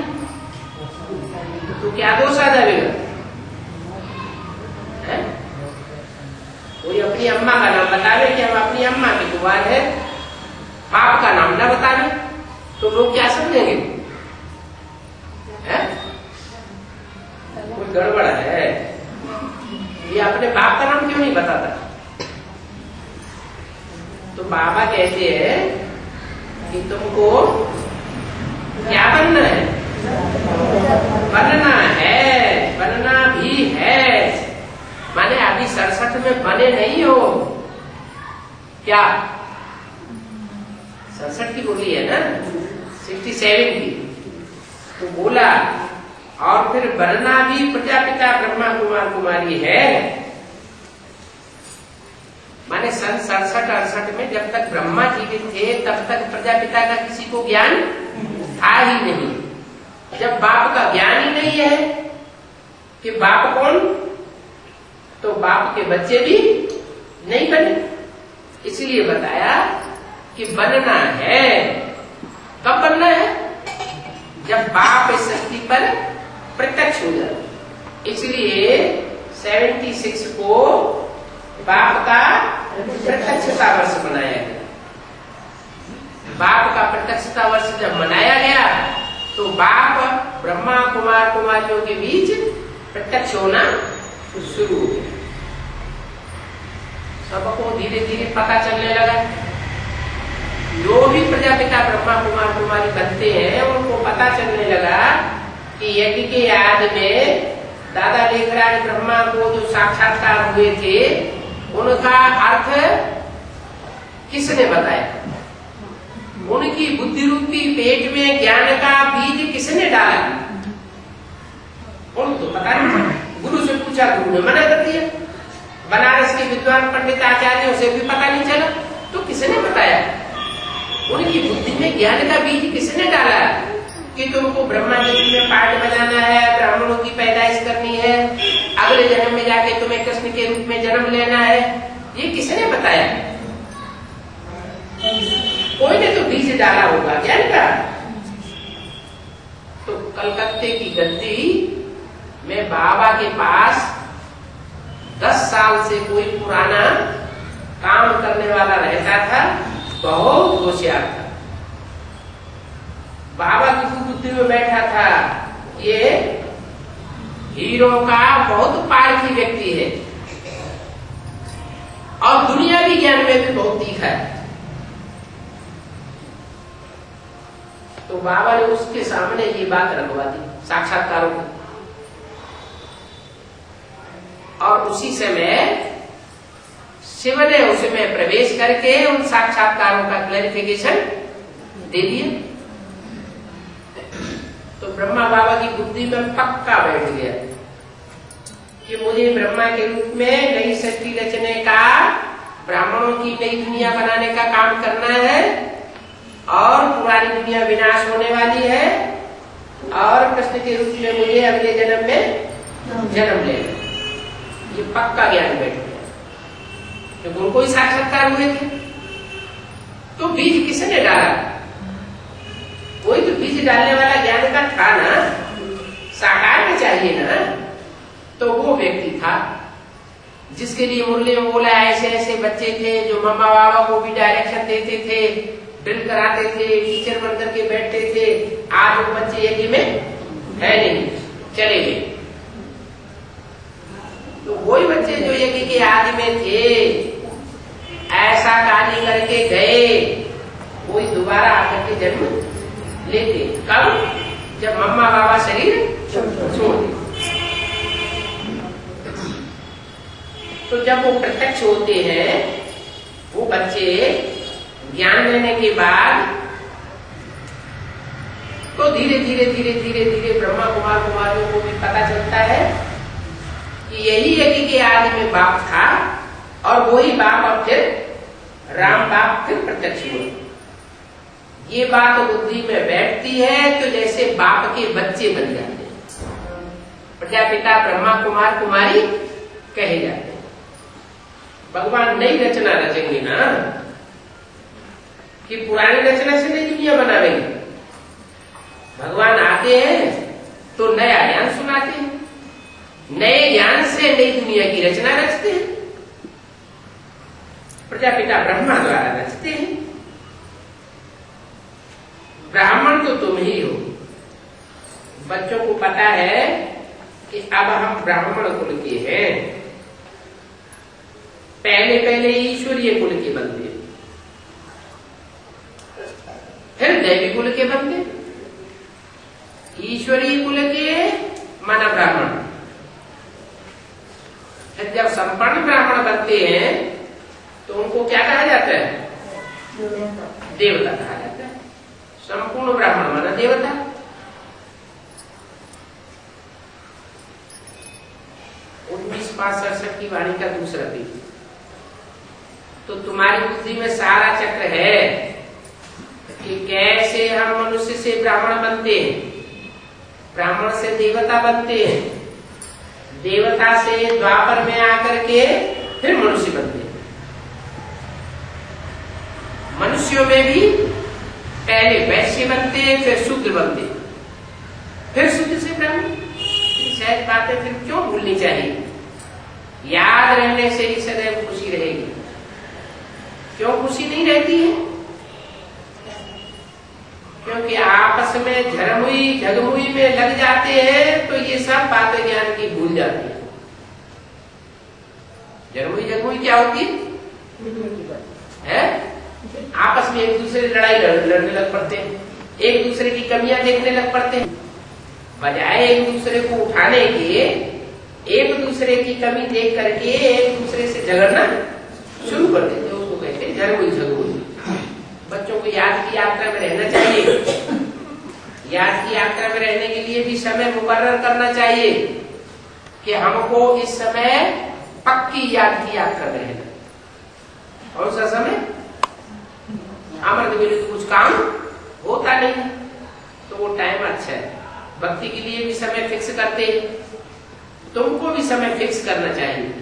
तो क्या दोष आ जाएगा? कोई अपनी अम्मा का नाम बतावे कि हम अपनी अम्मा की कुमार है, बाप का नाम ना बतावे तो लोग क्या समझेंगे? कोई गड़बड़ है, ये अपने बाप का नाम क्यों नहीं बताता? तो बाबा कहते हैं कि तुमको क्या बनना है? बनना है, बनना भी है, माने अभी 67 में बने नहीं हो क्या? 67 की बोली है ना, 67 की, तो बोला और फिर बनना भी प्रजापिता ब्रह्मा कुमार कुमारी है, माने सन 67-68 में जब तक ब्रह्मा जीवित थे तब तक प्रजापिता का किसी को ज्ञान था ही नहीं। जब बाप का ज्ञान ही नहीं है कि बाप कौन, तो बाप के बच्चे भी नहीं बने। इसलिए बताया कि बनना है। कब बनना है? जब बाप इस सृष्टि पर प्रत्यक्ष हो जाए। इसलिए 76 को बाप का प्रत्यक्षता वर्ष मनाया गया। बाप का प्रत्यक्षता वर्ष जब मनाया गया तो बाप ब्रह्मा कुमार कुमारियों के बीच प्रत्यक्ष होना शुरू हो गया। सबको धीरे धीरे पता चलने लगा। जो भी प्रजापिता ब्रह्मा कुमार कुमारी बनते हैं उनको पता चलने लगा कि यज्ञ के याद में दादा लेखराज ब्रह्मा को जो साक्षात्कार हुए थे उनका अर्थ किसने बताया? उनकी बुद्धि रूपी पेट में ज्ञान का बीज किसने डाला? उनको तो पता नहीं। गुरु से पूछा, गुरु ने मना कर दिया। बनारस के विद्वान पंडित आचार्यों से भी पता नहीं चला, तो किसने बताया? उनकी बुद्धि में ज्ञान का बीज किसने डाला कि तुमको ब्रह्मा जी में पाठ बजाना है, ब्राह्मणों की पैदाइश करनी है, अगले जन्म में जाके तुम्हें कृष्ण के रूप में जन्म लेना है? ये किसने बताया? कोई ने तो बीज डाला होगा ज्ञान का। तो कलकत्ते की गद्दी में बाबा के पास 10 साल से कोई पुराना काम करने वाला रहता था, बहुत होशियार था। बाबा की बुद्धि में बैठा था, ये हीरो का बहुत पारखी व्यक्ति है और दुनियावी ज्ञान में भी बहुत तीखा है। तो बाबा ने उसके सामने ये बात रखवा दी साक्षात्कारों को, और उसी समय शिव ने उसमें प्रवेश करके उन साक्षात्कारों का क्लैरिफिकेशन दे दिया। तो ब्रह्मा बाबा की बुद्धि में पक्का बैठ गया कि मुझे ब्रह्मा के रूप में नई सृष्टि रचने का, ब्राह्मणों की नई दुनिया बनाने का काम करना है, और पुरानी दुनिया विनाश होने वाली है, और कृष्ण के रूप में मुझे अगले जन्म में जन्म लेना। ये पक्का ज्ञान बैठ गया। तो उनको ही साक्षात्कार हुए थे। तो बीज किसने डाला? कोई तो बीज डालने वाला ज्ञान का था ना, साकार में चाहिए ना। तो वो व्यक्ति था जिसके लिए मुरली में बोला ऐसे ऐसे बच्चे थे जो मम्मा बाबा को भी डायरेक्शन देते थे, ड्रिल कराते थे, टीचर बन करके बैठते थे। आज वो बच्चे यज्ञ में है नहीं, चले गए। तो वही बच्चे जो यज्ञ के आदि में थे, ऐसा कार्य करके गए, कोई दोबारा आकर के जन्म लेते। कब? जब मम्मा बाबा शरीर छोड़ दे। तो जब वो प्रत्यक्ष होते हैं, वो बच्चे ज्ञान लेने के बाद तो धीरे धीरे धीरे धीरे धीरे ब्रह्मा कुमार कुमारियों को भी पता चलता है कि यही यज्ञ के आदि में बाप था और वही बाप अब फिर राम बाप फिर प्रत्यक्ष हुए। ये बात बुद्धि में बैठती है तो जैसे बाप के बच्चे बन जाते हैं, प्रजापिता ब्रह्मा कुमार कुमारी कहे जाते हैं। भगवान नई रचना रचेंगे ना, कि पुरानी रचना से नई दुनिया बनावेंगे। भगवान आते हैं तो नया ज्ञान सुनाते हैं, नए ज्ञान से नई दुनिया की रचना रचते हैं। प्रजापिता ब्रह्मा द्वारा रचते हैं। ब्राह्मण तो तुम ही हो। बच्चों को पता है कि अब हम ब्राह्मण कुल के हैं। पहले पहले ईश्वरीय कुल के बनते, फिर दैवी कुल के बनते। ईश्वरीय कुल के माना ब्राह्मण, फिर जब संपन्न ब्राह्मण बनते हैं तो उनको क्या कहा जाता है? देवता कहा जाता है। संपूर्ण ब्राह्मण माना देवता। उन्नीस 567 की वाणी का दूसरा पेज। तो तुम्हारी बुद्धि में सारा चक्र है कि कैसे हम मनुष्य से ब्राह्मण बनते हैं, ब्राह्मण से देवता बनते हैं, देवता से द्वापर में आकर के फिर मनुष्य बनते हैं। मनुष्यों में भी पहले वैश्य बनते हैं, फिर शूद्र बनते हैं, फिर शूद्र से ब्राह्मण। शायद बातें फिर क्यों भूलनी चाहिए? याद रहने से ही सदैव खुशी रहेगी। क्यों खुशी नहीं रहती है? क्योंकि आपस में झरमुई झगमुई में लग जाते हैं तो ये सब बातें ज्ञान की भूल जाती है। झरमुई झगमुई क्या होती है? आपस में एक दूसरे लड़ाई लड़ने लग पड़ते हैं, एक दूसरे की कमियां देखने लग पड़ते हैं। बजाय एक दूसरे को उठाने के, एक दूसरे की कमी देख करके एक दूसरे से झगड़ना शुरू कर देते हैं। उसको कहते हैं झरमुई झगमुई। बच्चों को याद की यात्रा में रहना चाहिए। याद की यात्रा में रहने के लिए भी समय मुकर्रर करना चाहिए कि हमको इस समय पक्की याद की यात्रा में रहना। कौन सा समय? अमृत के लिए तो कुछ काम होता नहीं, तो वो टाइम अच्छा है। भक्ति के लिए भी समय फिक्स करते हैं, तुमको भी समय फिक्स करना चाहिए।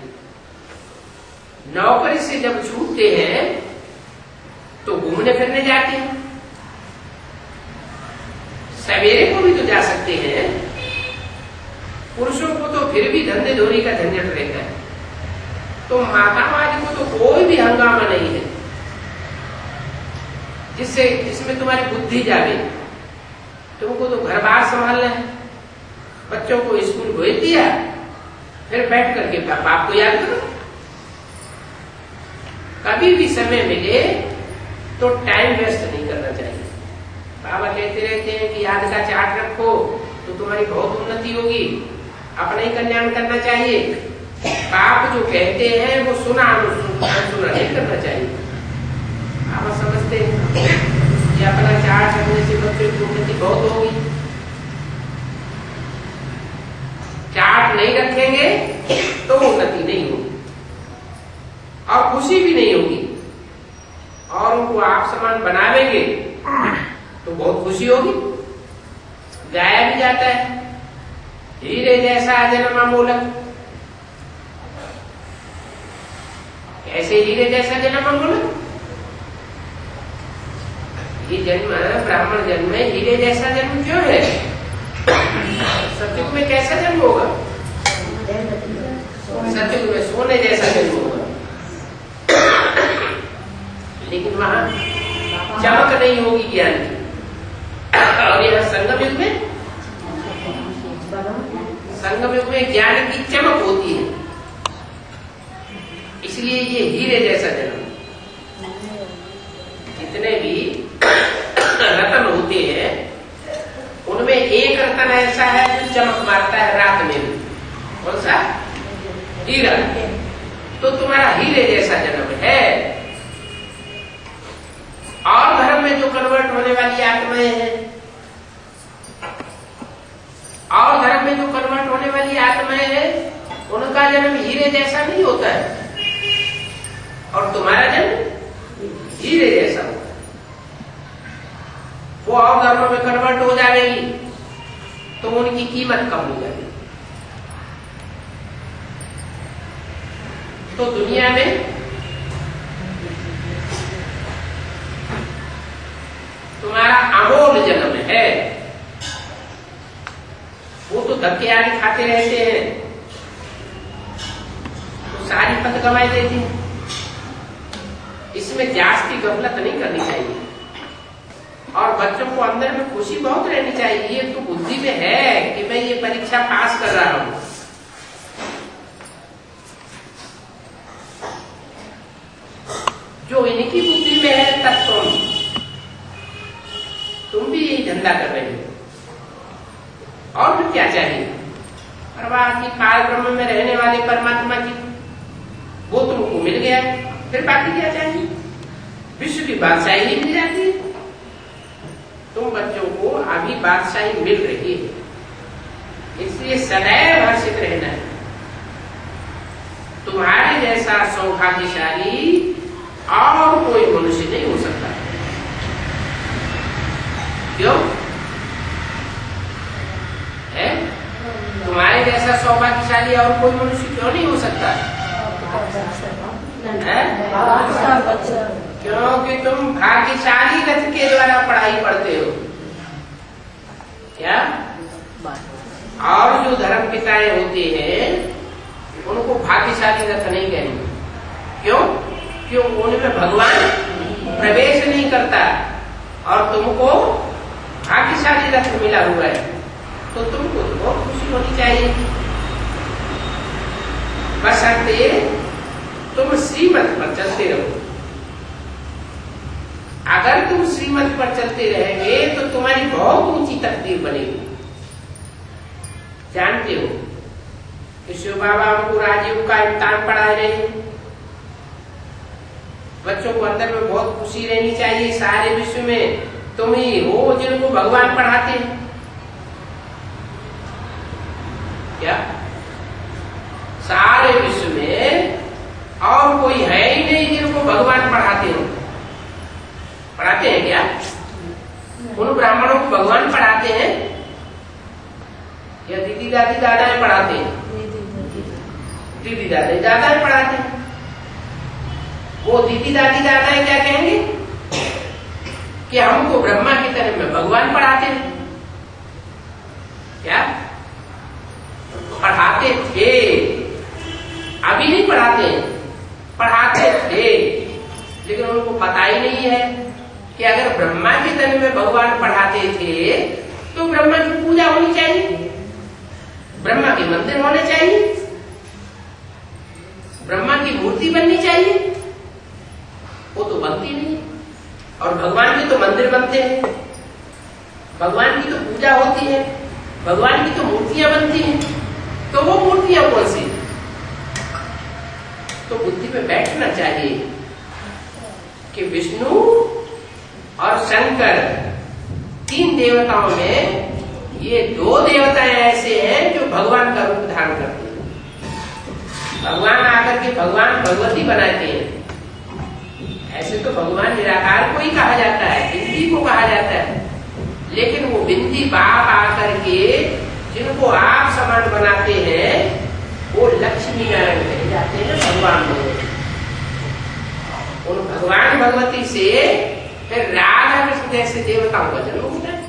नौकरी से जब छूटते हैं तो घूमने फिरने जाते हैं। सवेरे को भी तो जा सकते हैं। पुरुषों को तो फिर भी धंधे धोरी का झंझट रहता है, तो मातावादी को तो कोई भी हंगामा नहीं है जिसमें तुम्हारी बुद्धि जावे। तुमको तो घर बार संभालना है। बच्चों को स्कूल भेज दिया, फिर बैठ करके बाप को याद करो। कभी भी समय मिले तो टाइम वेस्ट नहीं करना चाहिए। बाबा कहते रहते हैं कि याद का चार्ट रखो तो तुम्हारी बहुत उन्नति होगी। अपना ही कल्याण करना चाहिए। बाप जो कहते हैं वो सुना नहीं करना चाहिए। बाबा समझते हैं कि अपना चार्ट रखने से बच्चों की उन्नति बहुत होगी। चार्ट नहीं रखेंगे तो उन्नति नहीं होगी और खुशी भी नहीं होगी। और उनको आप समान बनावेंगे तो बहुत खुशी होगी। गाया भी जाता है, हीरे जैसा जन्म अमूलक। कैसे हीरे जैसा जन्म अमूलक? ये जन्म ब्राह्मण जन्म में हीरे जैसा जन्म क्यों है? सतयुग में कैसा जन्म होगा? सतयुग में सोने जैसा जन्म होगा। लेकिन वहां चमक नहीं होगी ज्ञान की। और यह संगम युग में ज्ञान की चमक होती है। इसलिए ये हीरे जैसा जन्म। जितने भी रतन होते हैं उनमें एक रतन ऐसा है जो चमक मारता है रात में भी। कौन सा? हीरा। तो तुम्हारा हीरे जैसा जन्म है। और धर्म में जो कन्वर्ट होने वाली आत्माएं हैं, और धर्म में जो कन्वर्ट होने वाली आत्माएं हैं, उनका जन्म हीरे जैसा नहीं होता है, और तुम्हारा जन्म हीरे जैसा होता है। वो और धर्मों में कन्वर्ट हो जाएगी तो उनकी कीमत कम हो जाएगी। तो दुनिया में तुम्हारा अमोल जन्म है, वो तो धक्के आगे खाते रहते हैं, तो सारी पद कमाई देते हैं। इसमें जास्ती गफलत नहीं करनी चाहिए, और बच्चों को अंदर में खुशी बहुत रहनी चाहिए। ये तो बुद्धि में है कि मैं ये परीक्षा पास कर रहा हूं। जो इनकी बुद्धि में है तब तुम भी यही धंधा कर रहे हो। और फिर क्या चाहिए? परवाह की काल ब्रह्म में रहने वाले परमात्मा की वो तुमको मिल गया, फिर बाकी क्या चाहिए? विश्व की बादशाही मिल जाती है। तुम बच्चों को अभी बादशाही मिल रही है, इसलिए सदैव हर्षित रहना है। तुम्हारे जैसा सौभाग्यशाली और कोई मनुष्य नहीं हो सकता। क्यों है? तुम्हारे जैसा सौभाग्यशाली और कोई मनुष्य क्यों नहीं हो सकता है? क्योंकि तुम भाग्यशाली रथ के द्वारा पढ़ाई पढ़ते हो। क्या? और जो धर्म पिताएं होते हैं उनको भाग्यशाली रथ नहीं कहेंगे। क्यों? क्यों? उनमें भगवान प्रवेश नहीं करता, और तुमको भाग्यशाली रथ मिला हुआ है, तो तुमको तो बहुत खुशी होनी चाहिए। बशर्ते तुम श्रीमत पर चलते रहो। अगर तुम श्रीमत पर चलते रहेंगे तो तुम्हारी बहुत ऊंची तकदीर बनेगी। जानते हो कि शिव बाबा हमको राजीव का इम्तिहान पढ़ा रहे हैं। बच्चों को अंदर में बहुत खुशी रहनी चाहिए। सारे विश्व में तुम ही हो जिनको भगवान पढ़ाते हैं। क्या? सारे विश्व में और कोई है ही नहीं जिनको भगवान पढ़ाते हो। पढ़ाते हैं क्या? उन ब्राह्मणों को भगवान पढ़ाते हैं या दीदी दादी दादाएं पढ़ाते हैं? दीदी दादी दादाएं पढ़ाते हैं। वो दीदी दादी दादाएं क्या कहेंगे कि हमको ब्रह्मा की तरह में भगवान पढ़ाते हैं। क्या? पढ़ाते थे, अभी नहीं पढ़ाते, पढ़ाते थे, लेकिन उनको पता ही नहीं है कि अगर ब्रह्मा की तन में भगवान पढ़ाते थे तो ब्रह्मा की पूजा होनी चाहिए, ब्रह्मा के मंदिर होने चाहिए, ब्रह्मा की मूर्ति बननी चाहिए। वो तो बनती नहीं, और भगवान के तो मंदिर बनते हैं, भगवान की तो पूजा होती है, भगवान की तो मूर्तियां बनती हैं। तो वो मूर्तियां कौन सी? तो बुद्धि में बैठना चाहिए कि विष्णु और शंकर तीन देवताओं में ये दो देवताएं ऐसे हैं जो भगवान का रूप धारण करते हैं। भगवान आकर के भगवान भगवती बनाते हैं। ऐसे तो भगवान निराकार को ही कहा जाता है, बिंदी को कहा जाता है, लेकिन वो बिंदी बाप आकर के जिनको आप समान बनाते हैं वो लक्ष्मी नारायण कहे जाते हैं, भगवान भगवती। उन भगवान भगवती से फिर राधा कृष्ण जैसे देवताओं का जन्म होता है।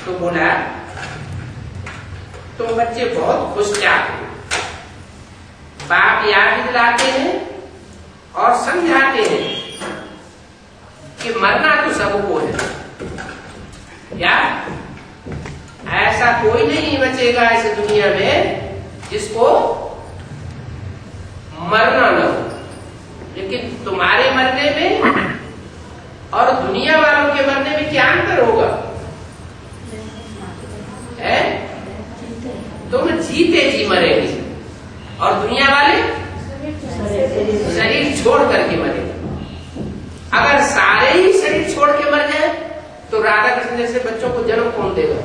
तो बोला तुम बच्चे बहुत खुश जाते हो, बाप याद दिलाते हैं और समझाते हैं कि मरना तो सबको है। क्या? ऐसा कोई नहीं बचेगा इस दुनिया में जिसको मरना न हो, लेकिन तुम्हारे मरने में और दुनिया वालों के मरने में क्या अंतर होगा? है? तुम जीते जी मरेंगे और दुनिया वाले शरीर छोड़ करके मरेंगे। अगर सारे ही शरीर छोड़ के मर जाए तो राधा कृष्ण जैसे बच्चों को जन्म कौन देगा?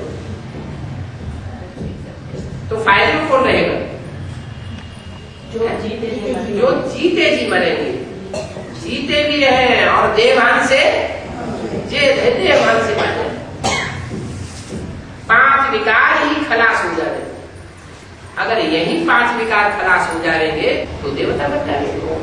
तो फायदे में कौन रहेगा? जो जीते जी मरेंगे, जीते भी रहे और देवान से देवान से मरे। 5 विकार ही खलास हो जाएंगे। अगर यही 5 विकार खलास हो जाएंगे तो देवता बन जाएंगे।